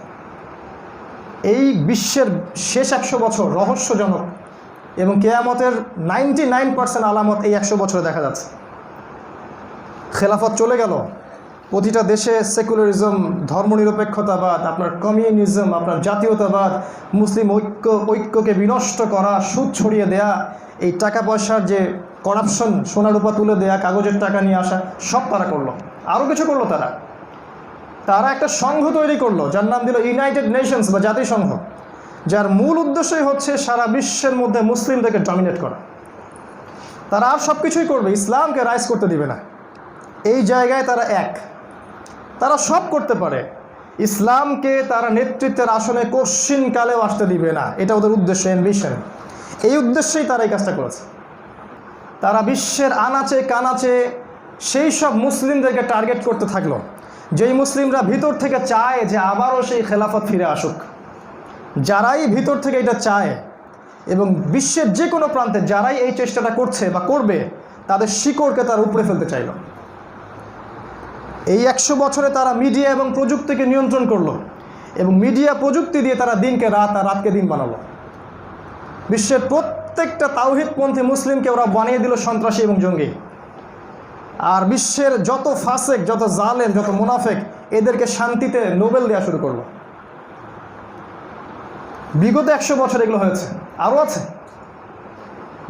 এই বিশ্বের শেষ 100 বছর রহস্যজনক, এবং কিয়ামতের 99% আলামত এই 100 বছরে দেখা যাচ্ছে। খেলাফত চলে গেল, প্রতিটা দেশে সেকুলারিজম, ধর্মনিরপেক্ষতাবাদ, আপনার কমিউনিজম, আপনার জাতীয়তাবাদ, মুসলিম ঐক্যকে বিনষ্ট করা, সুদ ছড়িয়ে দেয়া, এই টাকা পয়সার যে করাপশন, সোনা রূপা তুলে দেয়া, কাগজের টাকা নিয়ে আসা, সব তারা করলো। আরও কিছু করলো তারা একটা সংঘ তৈরি করলো, যার নাম দিল ইউনাইটেড নেশনস বা জাতিসংঘ, যার মূল উদ্দেশ্যই হচ্ছে সারা বিশ্বের মধ্যে মুসলিমদেরকে ডমিনেট করা। তারা আর সব কিছুই করবে, ইসলামকে রাইজ করতে দিবে না। এই জায়গায় তারা তারা সব করতে পারে, ইসলামকে তারা নেতৃত্বের আসনে কশ্চিনকালেও আসতে দিবে না। এটা ওদের উদ্দেশ্য, অ্যাম্বিশন। এই উদ্দেশ্যেই তারা এই কাজটা করেছে। তারা বিশ্বের আনাচে কানাচে সেই সব মুসলিমদেরকে টার্গেট করতে থাকলো, যেই মুসলিমরা ভিতর থেকে চায় যে আবারও সেই খেলাফত ফিরে আসুক। যারাই ভিতর থেকে এটা চায়, এবং বিশ্বের যে কোনো প্রান্তে যারাই এই চেষ্টাটা করছে বা করবে, তাদের শিকড়কে তারা উপড়ে ফেলতে চাইল। এই 100 বছরে তারা মিডিয়া এবং প্রযুক্তিকে নিয়ন্ত্রণ করলো, এবং মিডিয়া প্রযুক্তি দিয়ে তারা দিনকে রাত আর রাতকে দিন বানালো। বিশ্বের প্রত্যেকটা তাওহীদপন্থী মুসলিমকে ওরা বানিয়ে দিল সন্ত্রাসী এবং জঙ্গি। আর বিশ্বের যত ফাসেক, যত জালেম, যত মুনাফেক, এদেরকে শান্তিতে নোবেল দেওয়া শুরু করলো। বিগত 100 বছর এগুলো হয়েছে, আরও আছে।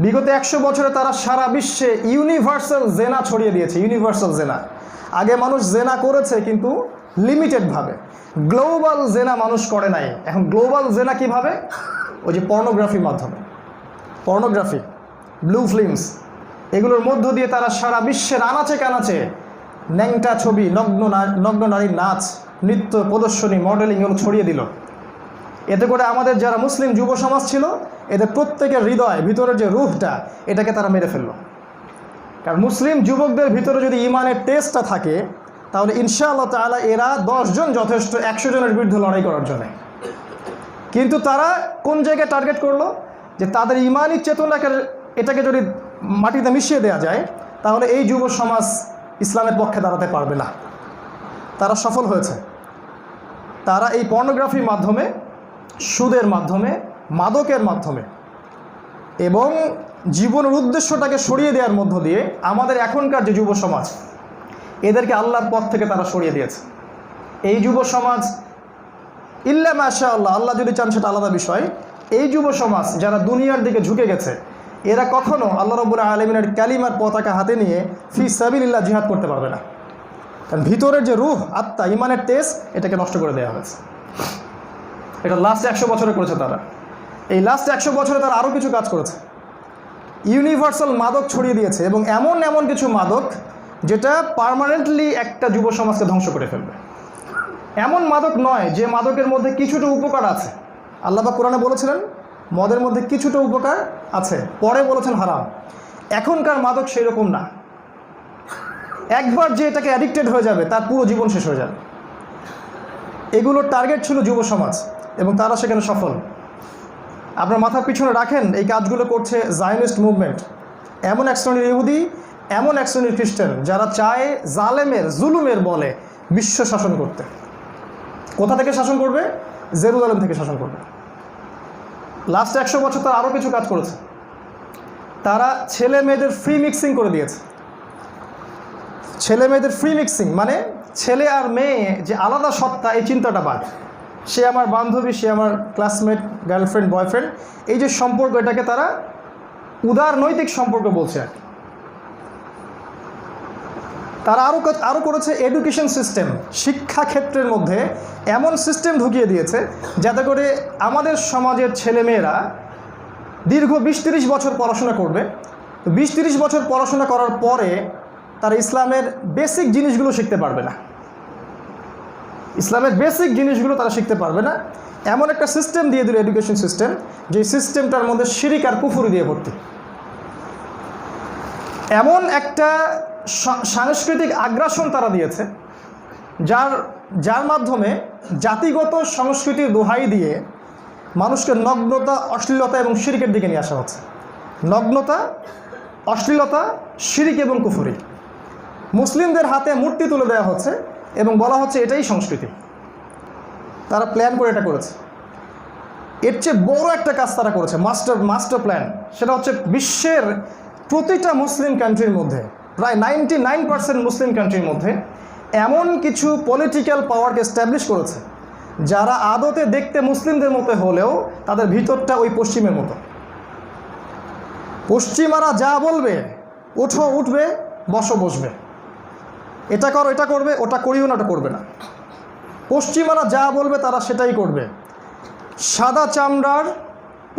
বিগত 100 বছরে তারা সারা বিশ্বে ইউনিভার্সাল জেনা ছড়িয়ে দিয়েছে। ইউনিভার্সাল জেনা, আগে মানুষ জেনা করেছে কিন্তু লিমিটেডভাবে, গ্লোবাল জেনা মানুষ করে নাই। এখন গ্লোবাল জেনা কিভাবে? ওই যে পর্নোগ্রাফির মাধ্যমে, পর্নোগ্রাফি, ব্লু ফিল্মস, এগুলোর মধ্য দিয়ে তারা সারা বিশ্বের আনাচে কানাচে ন্যাংটা ছবি, নগ্ন নারীর নাচ, নৃত্য প্রদর্শনী, মডেলিং এগুলো ছড়িয়ে দিল। এতে করে আমাদের যারা মুসলিম যুব সমাজ ছিল, এদের প্রত্যেকের হৃদয়, ভিতরের যে রূহটা, এটাকে তারা মেরে ফেললো। কারণ মুসলিম যুবকদের ভিতরে যদি ইমানের টেস্টটা থাকে, তাহলে ইনশাআল্লাহ তাআলা এরা 10 জন যথেষ্ট 100 জনের বিরুদ্ধে লড়াই করার জন্য। কিন্তু তারা কোন জায়গায় টার্গেট করলো? যে তাদের ইমানি চেতনাকে, এটাকে যদি মাটিতে মিশিয়ে দেওয়া যায়, তাহলে এই যুব সমাজ ইসলামের পক্ষে দাঁড়াতে পারবে না। তারা সফল হয়েছে। তারা এই পর্নোগ্রাফির মাধ্যমে, সুদের মাধ্যমে, মাদকের মাধ্যমে এবং জীবনের উদ্দেশ্যটাকে সরিয়ে দেওয়ার মধ্য দিয়ে আমাদের এখনকার যে যুব সমাজ, এদেরকে আল্লাহর পথ থেকে তারা সরিয়ে দিয়েছে। এই যুব সমাজ ইল্লা মাশাআল্লাহ, আল্লাহ যদি চান সেটা আলাদা বিষয়, এই যুব সমাজ যারা দুনিয়ার দিকে ঝুঁকে গেছে, এরা কখনো আল্লাহ রাব্বুল আলামিনের কালিমার পতাকা হাতে নিয়ে ফি সাবিলিল্লাহ জিহাদ করতে পারবে না। কারণ ভিতরের যে রূহ, আত্মা, ইমানের তেজ, এটাকে নষ্ট করে দেওয়া হয়েছে। এটা লাস্ট 100 বছরে করেছে তারা। এই লাস্ট 100 বছরে তারা আরও কিছু কাজ করেছে। ইউনিভার্সাল মাদক ছড়িয়ে দিয়েছে, এবং এমন কিছু মাদক যেটা পার্মানেন্টলি একটা যুব সমাজকে ধ্বংস করে ফেলবে। এমন মাদক নয় যে মাদকের মধ্যে কিছুটা উপকার আছে। আল্লাহ পাক কোরআনে বলেছিলেন মদের মধ্যে কিছুটা উপকার আছে, পরে বলেছেন হারাম। এখনকার মাদক সেই রকম না। একবার যে এটাকে অ্যাডিক্টেড হয়ে যাবে তার পুরো জীবন শেষ হয়ে যাবে। এগুলোর টার্গেট ছিল যুব সমাজ এবং তারা সেখানে সফল। আপনার মাথার পিছনে রাখেন এই কাজগুলো করছে জায়নিস্ট মুভমেন্ট, এমন এক শ্রেণীর ইহুদি, এমন এক শ্রেণীর খ্রিস্টান যারা চায় জালেমের জুলুমের বলে বিশ্ব শাসন করতে। কোথা থেকে শাসন করবে? জেরুজালেম থেকে শাসন করবে। লাস্ট 100 বছর তারা আরও কিছু কাজ করেছে। তারা ছেলে মেয়েদের ফ্রি মিক্সিং করে দিয়েছে। ছেলে মেয়েদের ফ্রি মিক্সিং মানে ছেলে আর মেয়ে যে আলাদা সত্তা, এই চিন্তাটা বাদ। সে আমার বান্ধবী, সে আমার ক্লাসমেট, গার্লফ্রেন্ড, বয়ফ্রেন্ড, এই যে সম্পর্ক, এটাকে তারা উদার নৈতিক সম্পর্ক বলছে আর কি। তারা আরও করেছে এডুকেশন সিস্টেম, শিক্ষা ক্ষেত্রের মধ্যে এমন সিস্টেম ঢুকিয়ে দিয়েছে যাতে করে আমাদের সমাজের ছেলেমেয়েরা দীর্ঘ 20-30 বছর পড়াশোনা করবে। 20-30 বছর পড়াশোনা করার পরে তারা ইসলামের বেসিক জিনিসগুলো শিখতে পারবে না। ইসলামের বেসিক জিনিসগুলো তারা শিখতে পারবে না। এমন একটা সিস্টেম দিয়ে দিল, এডুকেশন সিস্টেম, যে সিস্টেমটার মধ্যে শিরিক আর কুফরি দিয়ে ভর্তি। এমন একটা সাংস্কৃতিক আগ্রাসন তারা দিয়েছে যার মাধ্যমে জাতিগত সংস্কৃতির দোহাই দিয়ে মানুষকে নগ্নতা, অশ্লীলতা এবং শিরিকের দিকে নিয়ে আসা হচ্ছে। নগ্নতা, অশ্লীলতা, শিরিক এবং কুফরি। মুসলিমদের হাতে মূর্তি তুলে দেওয়া হচ্ছে এবং বলা হচ্ছে এটাই সংস্কৃতি। তারা প্ল্যান করে এটা করেছে। এর চেয়ে বড় একটা কাজ তারা করেছে, মাস্টার প্ল্যান। সেটা হচ্ছে বিশ্বের প্রতিটা মুসলিম কান্ট্রির মধ্যে, প্রায় 99% মুসলিম কান্ট্রির মধ্যে এমন কিছু পলিটিক্যাল পাওয়ারকে এস্টাবলিশ করেছে যারা আদতে দেখতে মুসলিমদের মতো হলেও তাদের ভিতরটা ওই পশ্চিমের মতো। পশ্চিমারা যা বলবে, ওঠো উঠবে, বসো বসবে, এটা করো এটা করবে, ওটা করিও না ওটা করবে না। পশ্চিমারা যা বলবে তারা সেটাই করবে। সাদা চামড়ার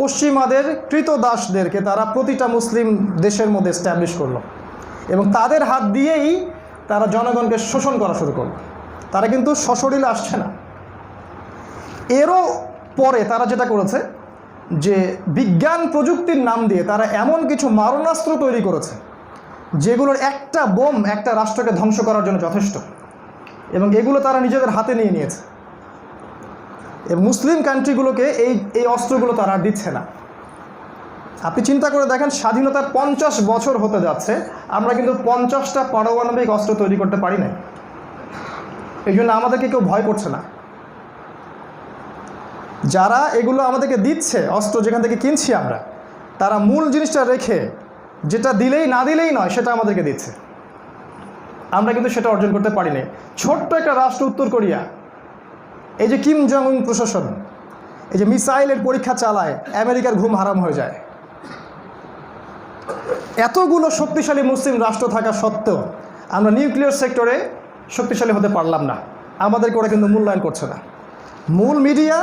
পশ্চিমাদের কৃতদাসদেরকে তারা প্রতিটা মুসলিম দেশের মধ্যে এস্টাবলিশ করলো এবং তাদের হাত দিয়েই তারা জনগণকে শোষণ করা শুরু করলো। তারা কিন্তু সশরীরে আসছে না। এরও পরে তারা যেটা করেছে যে বিজ্ঞান প্রযুক্তির নাম দিয়ে তারা এমন কিছু মারণাস্ত্র তৈরি করেছে যেগুলোর একটা বোম একটা রাষ্ট্রকে ধ্বংস করার জন্য যথেষ্ট, এবং এগুলো তারা নিজেদের হাতে নিয়ে নিয়েছে। মুসলিম কান্ট্রিগুলোকে এই অস্ত্রগুলো তারা আর দিচ্ছে না। আপনি চিন্তা করে দেখেন, স্বাধীনতার 50 বছর হতে যাচ্ছে, আমরা কিন্তু 50টা পারমাণবিক অস্ত্র তৈরি করতে পারি না। এই জন্য আমাদেরকে কেউ ভয় করছে না। যারা এগুলো আমাদেরকে দিচ্ছে, অস্ত্র যেখান থেকে কিনছি আমরা, তারা মূল জিনিসটা রেখে, যেটা দিলেই না দিলেই নয় সেটা আমাদেরকে দিচ্ছে। আমরা কিন্তু সেটা অর্জন করতে পারি না। ছোট্ট একটা রাষ্ট্র উত্তর কোরিয়া, এই যে কিম জং উন প্রশাসন, এই যে মিসাইলের পরীক্ষা চালায়, আমেরিকার ঘুম হারাম হয়ে যায়। এতগুলো শক্তিশালী মুসলিম রাষ্ট্র থাকা সত্ত্বেও আমরা নিউক্লিয়ার সেক্টরে শক্তিশালী হতে পারলাম না। আমাদেরকে ওরা কিন্তু মূল্যায়ন করছে না। মূল মিডিয়া,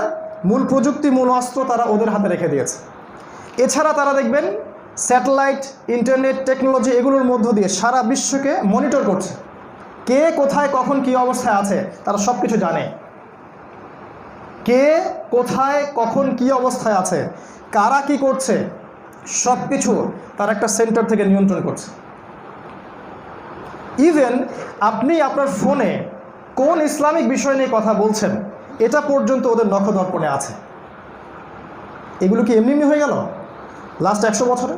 মূল প্রযুক্তি, মূল অস্ত্র তারা ওদের হাতে রেখে দিয়েছে। এছাড়া তারা দেখবেন স্যাটেলাইট, ইন্টারনেট, টেকনোলজি, এগুলোর মধ্য দিয়ে সারা বিশ্বকে মনিটর করছে। কে কোথায় কখন কী অবস্থায় আছে তারা সব কিছু জানে। কে কোথায় কখন কী অবস্থায় আছে, কারা কি করছে, সব কিছু তার একটা সেন্টার থেকে নিয়ন্ত্রণ করছে। ইভেন আপনি আপনার ফোনে কোন ইসলামিক বিষয় নিয়ে কথা বলছেন এটা পর্যন্ত ওদের নখদর্পণে আছে। এগুলো কি এমনি হয়ে গেল লাস্ট 100 বছরে?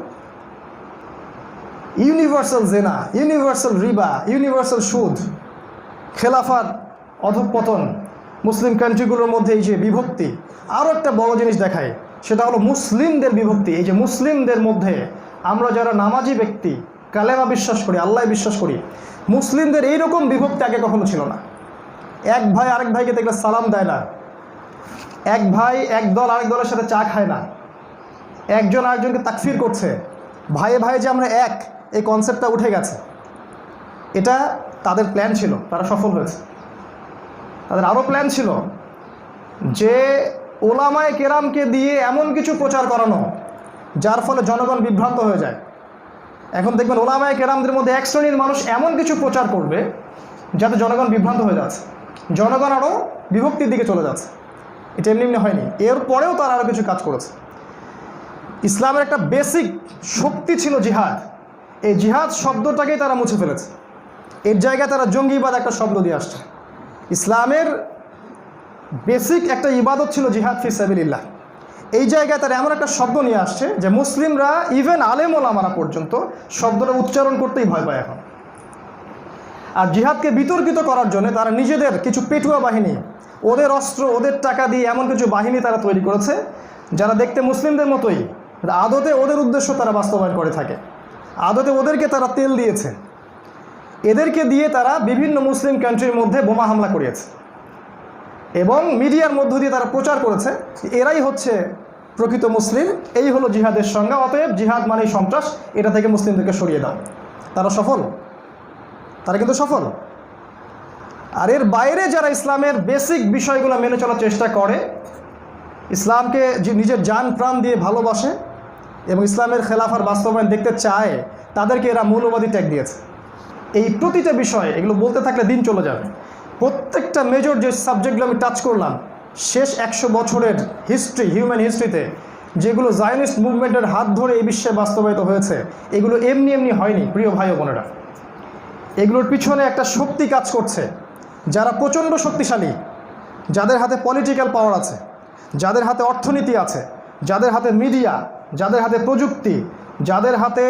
ইউনিভার্সাল জেনা, ইউনিভার্সাল রিবা, ইউনিভার্সাল সুদ, খেলাফার অধঃপতন, মুসলিম কান্ট্রিগুলোর মধ্যে এই যে বিভক্তি। আরও একটা বড় জিনিস দেখায়, সেটা হলো মুসলিমদের বিভক্তি। এই যে মুসলিমদের মধ্যে আমরা যারা নামাজি ব্যক্তি, কালেমা বিশ্বাস করি, আল্লাহ বিশ্বাস করি, মুসলিমদের এইরকম বিভক্তি আগে কখনো ছিল না। এক ভাই আরেক ভাইকে দেখলে সালাম দেয় না, এক ভাই এক দল আরেক দলের সাথে চা খায় না, একজন আরেকজনকে তাকফির করছে। ভাইয়ে ভাইয়ে যে আমরা এক, এই কনসেপ্টটা উঠে গেছে। এটা তাদের প্ল্যান ছিল, তারা সফল হয়েছে। তাদের আরও প্ল্যান ছিল যে ওলামায়ে কেরামকে দিয়ে এমন কিছু প্রচার করানো যার ফলে জনগণ বিভ্রান্ত হয়ে যায়। এখন দেখবেন ওলামায়ে কেরামদের মধ্যে এক শ্রেণীর মানুষ এমন কিছু প্রচার করবে যাতে জনগণ বিভ্রান্ত হয়ে যাচ্ছে, জনগণ আরও বিভক্তির দিকে চলে যাচ্ছে। এটা এমনি এমনি হয়নি। এরপরেও তারা আরও কিছু কাজ করেছে। ইসলামের একটা বেসিক শক্তি ছিল জিহাদ। এই জিহাদ শব্দটাকেই তারা মুছে ফেলেছে। এর জায়গায় তারা জঙ্গিবাদ একটা শব্দ দিয়ে আসছে। ইসলামের বেসিক একটা ইবাদত ছিল জিহাদ ফি সাবিলিল্লাহ। এই জায়গায় তারা এমন একটা শব্দ নিয়ে আসছে যে মুসলিমরা ইভেন আলেম ওলামারা পর্যন্ত শব্দটা উচ্চারণ করতেই ভয় পায় এখন। আর জিহাদকে বিতর্কিত করার জন্য তারা নিজেদের কিছু পেটুয়া বাহিনী, ওদের অস্ত্র, ওদের টাকা দিয়ে এমন কিছু বাহিনী তারা তৈরি করেছে যারা দেখতে মুসলিমদের মতোই, আদতে ওদের উদ্দেশ্য তারা বাস্তবায়ন করে থাকে। আদতে ওদেরকে তারা তেল দিয়েছে, এদেরকে দিয়ে তারা বিভিন্ন মুসলিম কান্ট্রির মধ্যে বোমা হামলা করিয়েছে এবং মিডিয়ার মধ্য দিয়ে তারা প্রচার করেছে এরাই হচ্ছে প্রকৃত মুসলিম, এই হলো জিহাদের সংজ্ঞা, অতএব জিহাদ মানেই সন্ত্রাস, এটা থেকে মুসলিমদেরকে সরিয়ে দাও। তারা সফল, তারা কিন্তু সফল। আর এর বাইরে যারা ইসলামের বেসিক বিষয়গুলো মেনে চলার চেষ্টা করে, ইসলামকে যে নিজের জান প্রাণ দিয়ে ভালোবাসে এবং ইসলামের খেলাফার বাস্তবায়ন দেখতে চায়, তাদেরকে এরা মৌলবাদী ট্যাগ দিয়েছে। এই প্রতিটা বিষয় এগুলো বলতে থাকলে দিন চলে যাবে। প্রত্যেকটা মেজর যে সাবজেক্টগুলো আমি টাচ করলাম, শেষ 100 বছরের হিস্ট্রি, হিউম্যান হিস্ট্রিতে যেগুলো জায়নিস্ট মুভমেন্টের হাত ধরে এই বিশ্বে বাস্তবায়িত হয়েছে, এগুলো এমনি এমনি হয়নি প্রিয় ভাই ও বোনেরা। এগুলোর পিছনে একটা শক্তি কাজ করছে, যারা প্রচণ্ড শক্তিশালী, যাদের হাতে পলিটিক্যাল পাওয়ার আছে, যাদের হাতে অর্থনীতি আছে, যাদের হাতে মিডিয়া, যাদের হাতে প্রযুক্তি, যাদের হাতে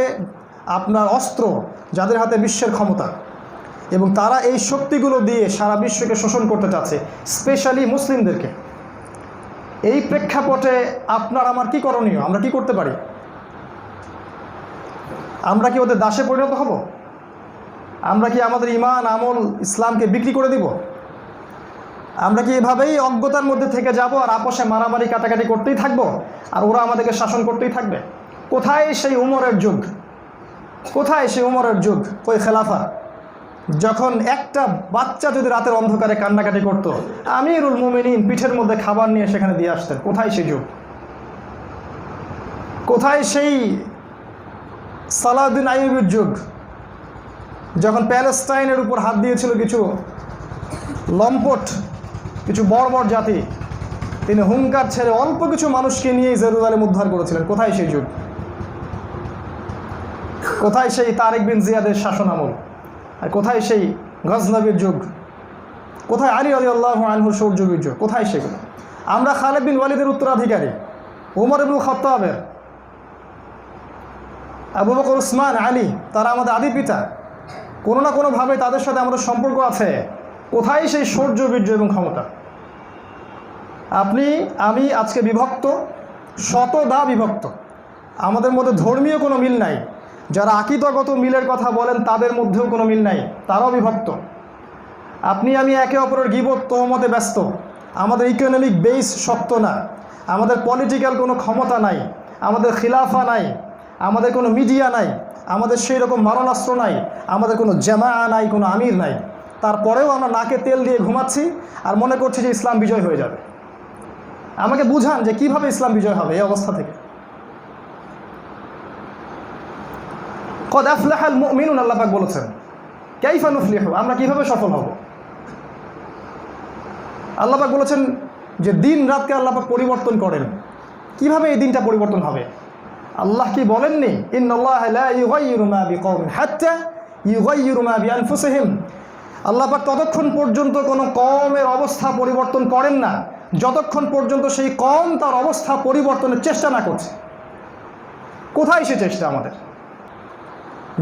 আপনার অস্ত্র, যাদের হাতে বিশ্বের ক্ষমতা, এবং তারা এই শক্তিগুলো দিয়ে সারা বিশ্বকে শোষণ করতে চাচ্ছে, স্পেশালি মুসলিমদেরকে। এই প্রেক্ষাপটে আপনার আমার কি করণীয়? আমরা কি করতে পারি? আমরা কি ওদের দাসে পরিণত হব? আমরা কি আমাদের ঈমান, আমল, ইসলামকে বিক্রি করে দিব? আমরা কি এভাবেই অজ্ঞতার মধ্যে থেকে যাব আর আপোষে মারামারি কাটাকাটি করতেই থাকবো আর ওরা আমাদেরকে শাসন করতেই থাকবে? কোথায় সেই উমরের যুগ? কোথায় সেই উমরের যুগ? ওই খেলাফা, যখন একটা বাচ্চা যদি রাতের অন্ধকারে কান্নাকাটি করত, আমিরুল মুমিনিন পিঠের মধ্যে খাবার নিয়ে সেখানে দিয়ে আসতেন। কোথায় সেই যুগ? কোথায় সেই সালাউদ্দিন আইয়ুবের যুগ, যখন প্যালেস্টাইনের উপর হাত দিয়েছিল কিছু লম্পট, কিছু বর্বর জাতি, তিনি হুঙ্কার ছেড়ে অল্প কিছু মানুষকে নিয়ে জেরুজালেম উদ্ধার করেছিলেন? কোথায় সেই যুগ? কোথায় সেই তারেক বিন জিয়াদের শাসন আমল? আর কোথায় সেই গজনবীর যুগ? কোথায় আলী রাদিয়াল্লাহু আনহুর সৌর্যবীর যুগ? কোথায় সেগুলো? আমরা খালিদ বিন ওয়ালিদের উত্তরাধিকারী, ওমর ইবনুল খাত্তাবের, আবু বকর, উসমান, আলী, তারা আমাদের আদি পিতা। কোনো না কোনোভাবে তাদের সাথে আমাদের সম্পর্ক আছে। কোথায় সেই সৌর্যবীর্য এবং ক্ষমতা? আপনি আমি আজকে বিভক্ত, শতদা বিভক্ত। আমাদের মধ্যে ধর্মীয় কোনো মিল নাই। যারা আকীদাগত মিলের কথা বলেন তাদের মধ্যেও কোনো মিল নাই, তারাও বিভক্ত। আপনি আমি একে অপরের গীবত তহমতে ব্যস্ত। আমাদের ইকোনমিক বেস শক্ত না, আমাদের পলিটিক্যাল কোনো ক্ষমতা নাই, আমাদের খিলাফা নাই, আমাদের কোনো মিডিয়া নাই, আমাদের সেই রকম মারণাস্ত্র নাই, আমাদের কোনো জামা নাই, কোনো আমির নাই। তারপরেও আমরা নাকে তেল দিয়ে ঘুমাচ্ছি আর মনে করছি যে ইসলাম বিজয় হয়ে যাবে। আমাকে বুঝান যে কিভাবে ইসলাম বিজয় হবে এই অবস্থা থেকে। কদ আফলাহাল মুমিনুন, আল্লাহ পাক বলেছেন। কাইফা নুফলিহু, আমরা কিভাবে সফল হব? আল্লাহ পাক বলেছেন যে দিন রাতকে আল্লাহ পাক পরিবর্তন করেন। কিভাবে এই দিনটা পরিবর্তন হবে? আল্লাহ কি বলেননি ইন্নাল্লাহা লা ইউগাইয়িরু মা বিকওমিন হাত্তা ইউগাইয়িরু মা বিআনফুসিহিম? আল্লাহ পাক ততক্ষণ পর্যন্ত কোনো কওমের অবস্থা পরিবর্তন করেন না যতক্ষণ পর্যন্ত সেই কওম তার অবস্থা পরিবর্তনের চেষ্টা না করছে। কোথায় সে চেষ্টা আমাদের?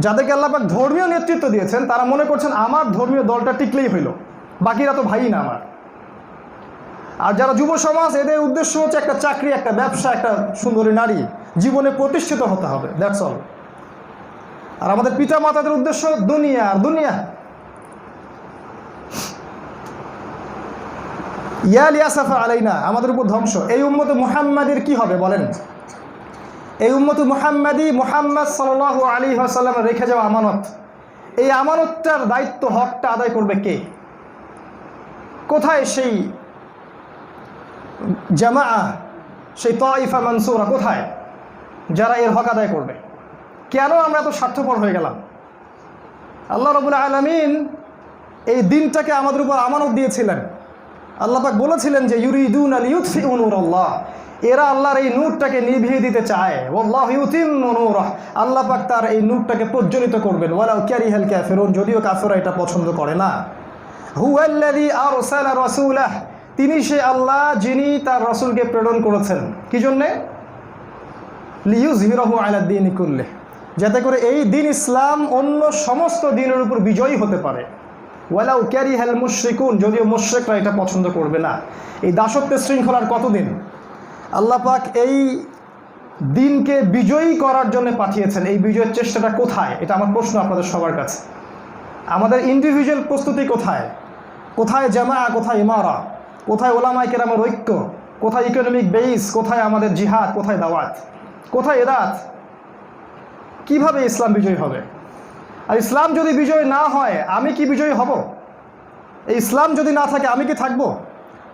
যাদেরকে আল্লাহ পাক ধর্মীয় নেতৃত্ব দিয়েছেন তারা মনে করছেন আমার ধর্মীয় দলটা টিকলেই হইল, বাকিরা তো ভাই না আমার। আর যারা যুব সমাজ, এদের উদ্দেশ্য হচ্ছে একটা চাকরি, একটা ব্যবসা, একটা সুন্দরী নারী, জীবনে প্রতিষ্ঠিত হতে হবে, দ্যাটস অল। আর আমাদের পিতা মাতাদের উদ্দেশ্য দুনিয়া আর দুনিয়া। ইয়া লিয়াসাফা আলাইনা, আমাদের উপর ধ্বংস। এই উম্মতে মুহাম্মাদের কি হবে বলেন? এই উম্মতে মুহাম্মাদি, মুহাম্মদ সাল্লাল্লাহু আলাইহি ওয়াসাল্লাম রেখে যাওয়া আমানত, এই আমানতটার দায়িত্ব, হকটা আদায় করবে কে? কোথায় সেই জামাআ, সেই তাইফা মানসুরা কোথায়, যারা এর হক আদায় করবে? কেন আমরা এত স্বার্থপর হয়ে গেলাম? আল্লাহ রাব্বুল আলামিন এই দিনটাকে আমাদের উপর আমানত দিয়েছিলেন। আল্লাহ পাক বলেছিলেন যে ইউরিদুনা লিইউতফিউ নূরাল্লাহ, এরা আল্লাহর এই নূরটাকে নিভিয়ে দিতে চায়। ওয়াল্লাহু ইউতিম্মু নূরাহ, আল্লাহ পাক তার এই নূরটাকে প্রজ্বলিত করবেন। ওয়ালাউ কারিহাল কাফিরুন, যদিও কাফেররা এটা পছন্দ করে না। হুয়াল্লাযী আরসালা রাসূলাহ, তিনি সে আল্লাহ যিনি তার রাসূলকে প্রেরণ করেছেন। কি জন্যে? লিইয়ুযহিরাহু আলা দ্বীনি কুল্লিহি, যাতে করে এই দিন ইসলাম অন্য সমস্ত দিনের উপর বিজয়ী হতে পারে। ওয়ালাউ কারিহাল মুশরিকুন, যদিও মুশরিকরা এটা পছন্দ করবে না। এই দাসত্বের শৃঙ্খলার কতদিন? আল্লাহ পাক এই দিনকে বিজয়ী করার জন্য পাঠিয়েছেন। এই বিজয়ের চেষ্টাটা কোথায়? এটা আমার প্রশ্ন আপনাদের সবার কাছে। আমাদের ইন্ডিভিজুয়াল প্রস্তুতি কোথায়? কোথায় জামা, কোথায় ইমারা, কোথায় ওলামায়ে কেরামের ঐক্য, কোথায় ইকোনমিক বেস, কোথায় আমাদের জিহাদ, কোথায় দাওয়াত, কোথায় এরাত? কিভাবে ইসলাম বিজয়ী হবে? আর ইসলাম যদি বিজয় না হয়, আমি কি বিজয়ী হব? এই ইসলাম যদি না থাকে, আমি কি থাকবো?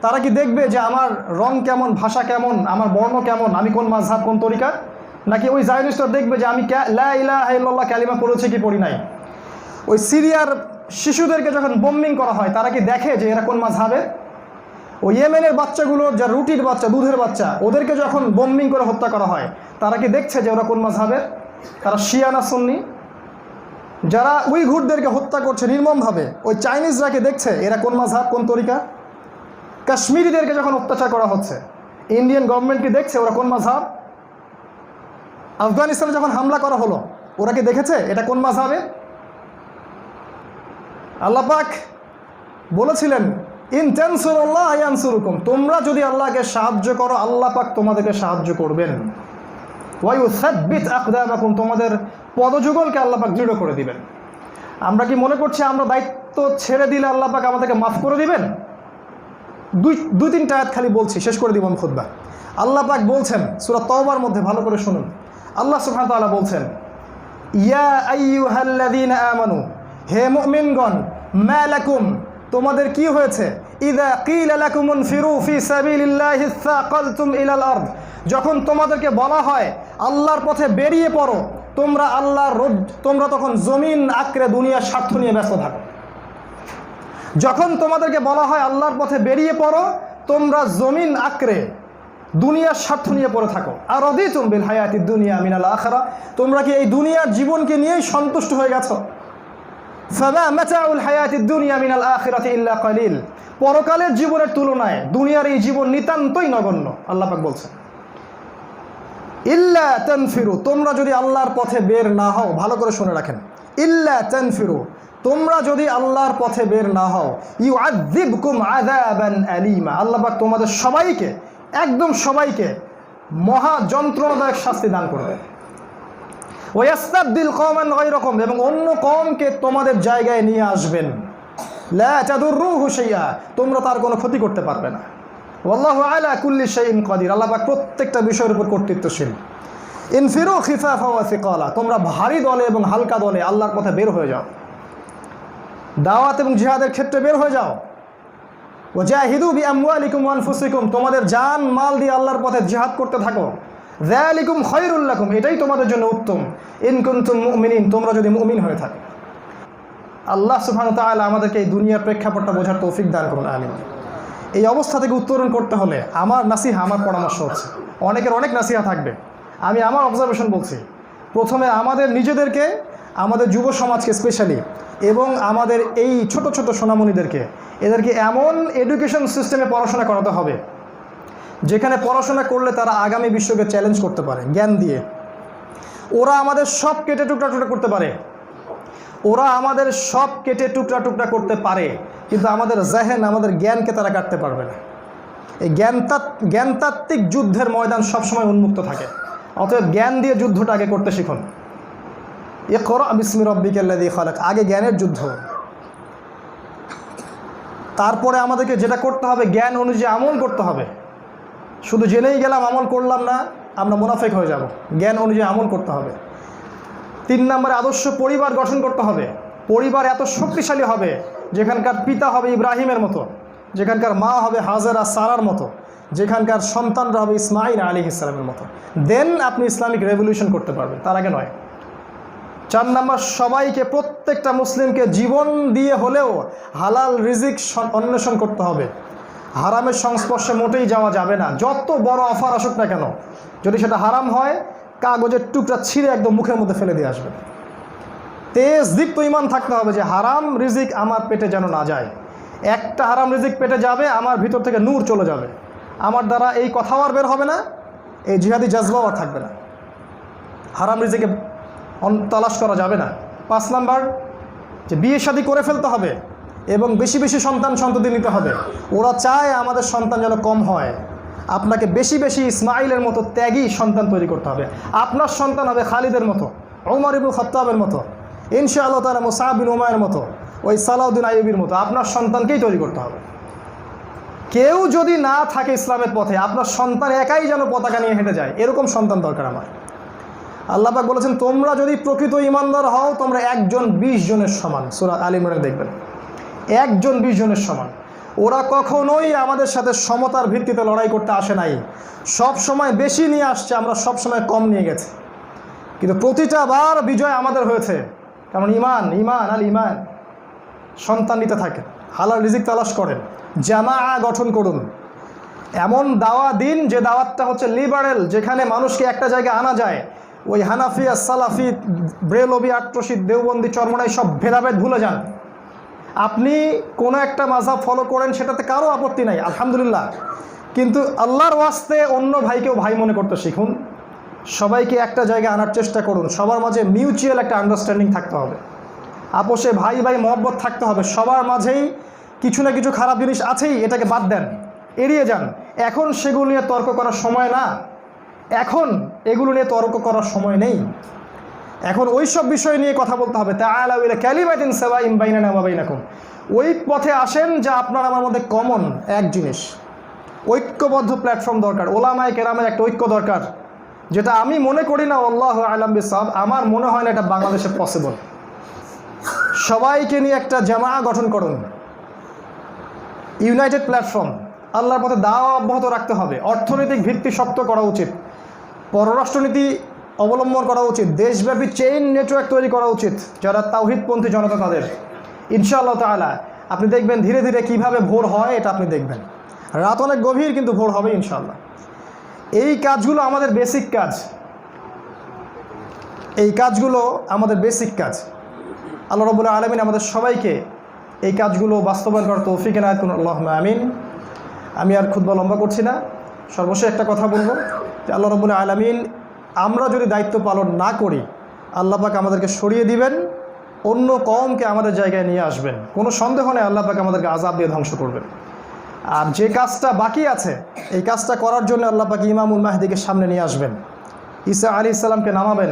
তারা কি দেখবে যে আমার রং কেমন, ভাষা কেমন, আমার বর্ণ কেমন, আমি কোন মাযহাব, কোন তরিকা? নাকি ওই জায়নিস্টরা দেখবে যে আমি লা ইলাহা ইল্লাল্লাহ কালিমা পড়েছি কি পড়ি নাই? ওই সিরিয়ার শিশুদেরকে যখন বোম্বিং করা হয়, তারা কি দেখে যে এরা কোন মাযহাবে? ওই ইয়েমেনের বাচ্চাগুলোর, যা রুটির বাচ্চা, দুধের বাচ্চা, ওদেরকে যখন বোম্বিং করে হত্যা করা হয়, তারা কি দেখছে যে ওরা কোন মাযহাবের? তারা শিয়া না সুন্নি? যারা উইঘুরদেরকে হত্যা করছে নির্মমভাবে, ওই চাইনিজরা কি দেখছে এরা কোন মাযহাব, কোন তরিকা? কাশ্মীরিদেরকে যখন অত্যাচার করা হচ্ছে, ইন্ডিয়ান গভর্নমেন্ট কি দেখছে ওরা কোন মাযহাব? আফগানিস্তানে যখন হামলা করা হলো, ওরা কি দেখেছে এটা কোন মাযহাবে? আল্লাহ পাক বলেছিলেন, ইন তানসুরুল্লাহ ইয়ানসুরুকুম, তোমরা যদি আল্লাহকে সাহায্য করো, আল্লাহ পাক তোমাদেরকে সাহায্য করবেন। ওয়া ইউসাব্বিত আকদামাকুম, তোমাদের পদযুগলকে আল্লাহ পাক দৃঢ় করে দিবেন। আমরা কি মনে করছি আমরা দায়িত্ব ছেড়ে দিলে আল্লাহ পাক আমাদেরকে মাফ করে দিবেন? দুই তিনটা আয়াত খালি বলছি, শেষ করে দিব আমি খুতবা। আল্লাহ পাক বলছেন সূরা তাওবার মধ্যে, ভালো করে শুনুন। আল্লাহ সুবহানাহু ওয়া তাআলা বলছেন, ইয়া আইয়ুহাল্লাযীনা আমানু, হে মুমিনগণ, মা লাকুম, তোমাদের কি হয়েছে? ইযা কিলা লাকুম ইনফিরু ফি সাবিলিল্লাহি সাকালতুম ইলাল আরদ, যখন তোমাদেরকে বলা হয় আল্লাহর পথে বেরিয়ে পড়ো, তোমরা তখন জমিন আঁকড়ে দুনিয়ার স্বার্থ নিয়ে ব্যস্ত থাকো। যখন তোমাদেরকে বলা হয় আল্লাহর পথে বেরিয়ে পড়ো, তোমরা জমিন আঁকড়ে দুনিয়ার স্বার্থ নিয়ে পড়ে থাকো। আর রাদিতুম বিল হায়াতিদ দুনিয়া মিনাল আখিরা, তোমরা কি এই দুনিয়ার জীবনকে নিয়েই সন্তুষ্ট হয়ে গেছো? ফামা মাতাউল হায়াতিদ দুনিয়া মিনাল আখিরাতি ইল্লা কালিল, পরকালের জীবনের তুলনায় দুনিয়ার এই জীবন নিতান্তই নগণ্য। আল্লাহ পাক বলছেন, ইল্লা তানফিরু, তোমরা যদি আল্লাহর পথে বের না হও, ভালো করে শুনে রাখেন, ইল্লা তানফিরু, তোমরা যদি আল্লাহর পথে বের না হও, ইউআযযিবকুম আযাবান আলীমা, আল্লাহ পাক তোমাদের সবাইকে, একদম সবাইকে মহা যন্ত্রণাদায়ক শাস্তি দান করবে। ওয়াস্তাবদিল কওমান গায়রাকুম, এবং অন্য কওমকে তোমাদের জায়গায় নিয়ে আসবেন। লা তাদুররুহু শাইআ, তোমরা তার কোনো ক্ষতি করতে পারবে না। ওয়াল্লাহু আলা কুল্লি শাইইন কাদির, আল্লাহ পাক প্রত্যেকটা বিষয়ের উপর কর্তৃত্বশীল। ইনফিরু খিফাফা ওয়া সিকালা, তোমরা ভারী দলে এবং হালকা দলে আল্লাহর পথে বের হয়ে যাও, দাওয়াত এবং জিহাদের ক্ষেত্রে বের হয়ে যাও। ওয়াজাহিদু বিআমওয়ালিকুম ওয়া আনফুসিকুম, তোমাদের জান মাল দিয়ে আল্লাহর পথে জিহাদ করতে থাকো। যালিকুম খায়রুল লাকুম, এটাই তোমাদের জন্য উত্তম। ইন কুনতুম মুমিনিন, তোমরা যদি মুমিন হয়ে থাকো। আল্লাহ সুবহানাহু ওয়া তাআলা আমাদেরকে এই দুনিয়ার প্রেক্ষাপটটা বোঝার তৌফিক দান করুন, আমিন। এই অবস্থা থেকে উত্তরণ করতে হলে আমার নাসিহা, আমার পরামর্শ হচ্ছে, অনেকের অনেক নাসিহা থাকবে, আমি আমার অবজারভেশন বলছি। প্রথমে আমাদের নিজেদেরকে, আমাদের যুব সমাজকে স্পেশালি, এবং আমাদের এই ছোট ছোট সোনামণিদেরকে, এদেরকে এমন এডুকেশন সিস্টেমে পড়াশোনা করাতে হবে যেখানে পড়াশোনা করলে তারা আগামী বিশ্বকে চ্যালেঞ্জ করতে পারে জ্ঞান দিয়ে। ওরা আমাদের সব কেটে টুকরা টুকরা করতে পারে, ওরা আমাদের সব কেটে টুকরা টুকরা করতে পারে, কিন্তু আমাদের জেহেন, আমাদের জ্ঞানকে তারা কাটতে পারবে না। এই জ্ঞানতাত্ত্বিক যুদ্ধের ময়দান সবসময় উন্মুক্ত থাকে। অতএব জ্ঞান দিয়ে যুদ্ধটা আগে করতে শিখুন। ইকরা বিসমি রাব্বিকাল্লাযী খালাক, আগে জ্ঞানের যুদ্ধ। তারপরে আমাদেরকে যেটা করতে হবে, জ্ঞান অনুযায়ী আমল করতে হবে। শুধু জেনেই গেলাম, আমল করলাম না, আমরা মুনাফিক হয়ে যাব। জ্ঞান অনুযায়ী আমল করতে হবে। 3 নম্বরে আদর্শ পরিবার গঠন করতে হবে। পরিবার এত শক্তিশালী হবে যেখানকার পিতা হবে ইব্রাহিমের মতো, যেখানকার মা হবে হাজেরা সারার মতো, যেখানকার সন্তানরা হবে ইসমাইল আলাইহিস সালামের মতো। দেন আপনি ইসলামিক রেভলিউশন করতে পারবেন, তার আগে নয়। 4 নম্বর, সবাইকে, প্রত্যেকটা মুসলিমকে জীবন দিয়ে হলেও হালাল রিজিক অন্বেষণ করতে হবে। হারামের সংস্পর্শে মোটেই যাওয়া যাবে না। যত বড় অফার আসুক না কেন, যদি সেটা হারাম হয়, কাগজের টুকরা ছিঁড়ে একদম মুখের মধ্যে ফেলে দিয়ে আসবে। তেজ দীপ্ত ঈমান থাকতে হবে যে হারাম রিজিক আমার পেটে যেন না যায়। একটা হারাম রিজিক পেটে যাবে, আমার ভিতর থেকে নূর চলে যাবে, আমার দ্বারা এই কথাও আর বের হবে না, এই জিহাদি জজবাও আর থাকবে না। হারাম রিজিকে তালাশ করা যাবে না। 5 নাম্বার, যে বিয়ে শাদী করে ফেলতে হবে এবং বেশি বেশি সন্ততি নিতে হবে। ওরা চায় আমাদের সন্তান যেন কম হয়। আপনাকে বেশি বেশি ইসমাইলের মতো ত্যাগী সন্তান তৈরি করতে হবে। আপনার সন্তান হবে খালিদের মতো, ওমর ইবনে খাত্তাবের মতো, ইনশাআল্লাহ তাআলা মুসআব বিন উমাইরের মতো, ওই সালাউদ্দিন আইয়ুবীর মতো। আপনার সন্তানকেই তৈরি করতে হবে। কেউ যদি না থাকে ইসলামের পথে, আপনার সন্তান একাই যেন পতাকা নিয়ে হেঁটে যায়, এরকম সন্তান দরকার আমার। আল্লাহ পাক বলেছেন, তোমরা যদি প্রকৃত ঈমানদার হও, তোমরা 1 জন 20 জনের সমান। সূরা আল ইমরানে দেখবেন, 1 জন 20 জনের সমান। ওরা কখনোই আমাদের সাথে সমতার ভিত্তিতে লড়াই করতে আসে নাই, সব সময় বেশি নিয়ে আসছে, আমরা সব সময় কম নিয়ে গেছি। কিন্তু প্রতিটা বার বিজয় আমাদের হয়েছে, কারণ ঈমান আল ঈমান। সন্তান নিতে থাকে, হালাল রিজিক তালাশ করেন, জামাআ গঠন করুন, এমন দাওয়া দিন যে দাওয়াতটা হচ্ছে লিবারেল, যেখানে মানুষকে একটা জায়গায় আনা যায়। ওই হানাফি, সালাফি, ব্রেলভি, আট্রসি, দেওবন্দি, চরমনাই সব ভেদাভেদ ভুলে যান। আপনি কোনো একটা মাযহাব ফলো করেন, সেটাতে কারো আপত্তি নাই, আলহামদুলিল্লাহ। কিন্তু আল্লাহর ওয়াস্তে অন্য ভাইকেও ভাই মনে করতে শিখুন। সবাইকে একটা জায়গায় আনার চেষ্টা করুন। সবার মাঝে মিউচুয়াল একটা আন্ডারস্ট্যান্ডিং থাকতে হবে, আপোষে ভাই ভাই মহব্বত থাকতে হবে। সবার মাঝেই কিছু না কিছু খারাপ জিনিস আছেই, এটাকে বাদ দেন, এড়িয়ে যান। এখন সেগুলো নিয়ে তর্ক করার সময় না, এখন এগুলো নিয়ে তর্ক করার সময় নেই। এখন ওই সব বিষয় নিয়ে কথা বলতে হবে। তাআলাউ ইলা কালিমাতিন সাওয়াইন বাইনানা ওয়া বাইনাকুম। ওই পথে আসেন যা আপনার আমার মধ্যে কমন এক জিনিস। ঐক্যবদ্ধ প্ল্যাটফর্ম দরকার, ওলামায়ে কেরামের একটা ঐক্য দরকার, যেটা আমি মনে করি না, আল্লাহু আ'লাম বিসওয়াব, আমার মনে হয় না এটা বাংলাদেশে পসিবল। সবাইকে নিয়ে একটা জামাআ গঠন করুন, ইউনাইটেড প্ল্যাটফর্ম। আল্লাহর পথে দাওয়া অব্যাহত রাখতে হবে। অর্থনৈতিক ভিত্তি শক্ত করা উচিত, পররাষ্ট্রনীতি অবলম্বন করা উচিত, দেশব্যাপী চেইন নেটওয়ার্ক তৈরি করা উচিত যারা তাওহীদপন্থী জনতা তাদের। ইনশাআল্লাহ তাআলা আপনি দেখবেন ধীরে ধীরে কিভাবে ভোর হয়, এটা আপনি দেখবেন। রাত অনেক গভীর, কিন্তু ভোর হবে ইনশাআল্লাহ। এই কাজগুলো আমাদের বেসিক কাজ, এই কাজগুলো আমাদের বেসিক কাজ। আল্লাহ রাব্বুল আলামিন আমাদের সবাইকে এই কাজগুলো বাস্তবায়ন করার তৌফিক এনায়েত করুন, আল্লাহুম্মা আমিন। আমি আর খুতবা লম্বা করছি না, সর্বশেষ একটা কথা বলবো যে আল্লাহ রাব্বুল আলামিন, আমরা যদি দায়িত্ব পালন না করি, আল্লাহ পাক আমাদেরকে সরিয়ে দিবেন, অন্য কওমকে আমাদের জায়গায় নিয়ে আসবেন। কোনো সন্দেহ নেই, আল্লাহ পাক আমাদেরকে আযাব দিয়ে ধ্বংস করবেন। আর যে কাজটা বাকি আছে, এই কাজটা করার জন্য আল্লাহ পাক ইমামুল মাহদিকে সামনে নিয়ে আসবেন, ঈসা আলাইহিস সালামকে নামাবেন,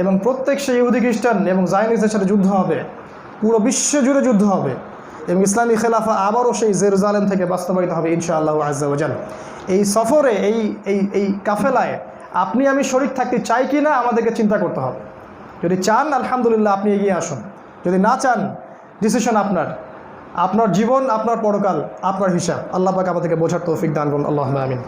এবং প্রত্যেক সেই ইহুদি খ্রিস্টান এবং জায়নিসের সাথে যুদ্ধ হবে, পুরো বিশ্ব জুড়ে যুদ্ধ হবে, এবং ইসলামী খেলাফা আবারও সেই জেরুজালেম থেকে বাস্তবায়িত হবে ইনশাআল্লাহু আযজা ওয়া জাল। এই সফরে, এই কাফেলায় আপনি আমি শরীক থাকতে চাই কি না, আমাদেরকে চিন্তা করতে হবে। যদি চান, আলহামদুলিল্লাহ, আপনি এগিয়ে আসুন। যদি না চান, ডিসিশন আপনার, আপনার জীবন, আপনার পরকাল, আপনার হিসাব। আল্লাহ পাক আমাদেরকে বোঝার তৌফিক দান করুন, আল্লাহুম্মা আমিন।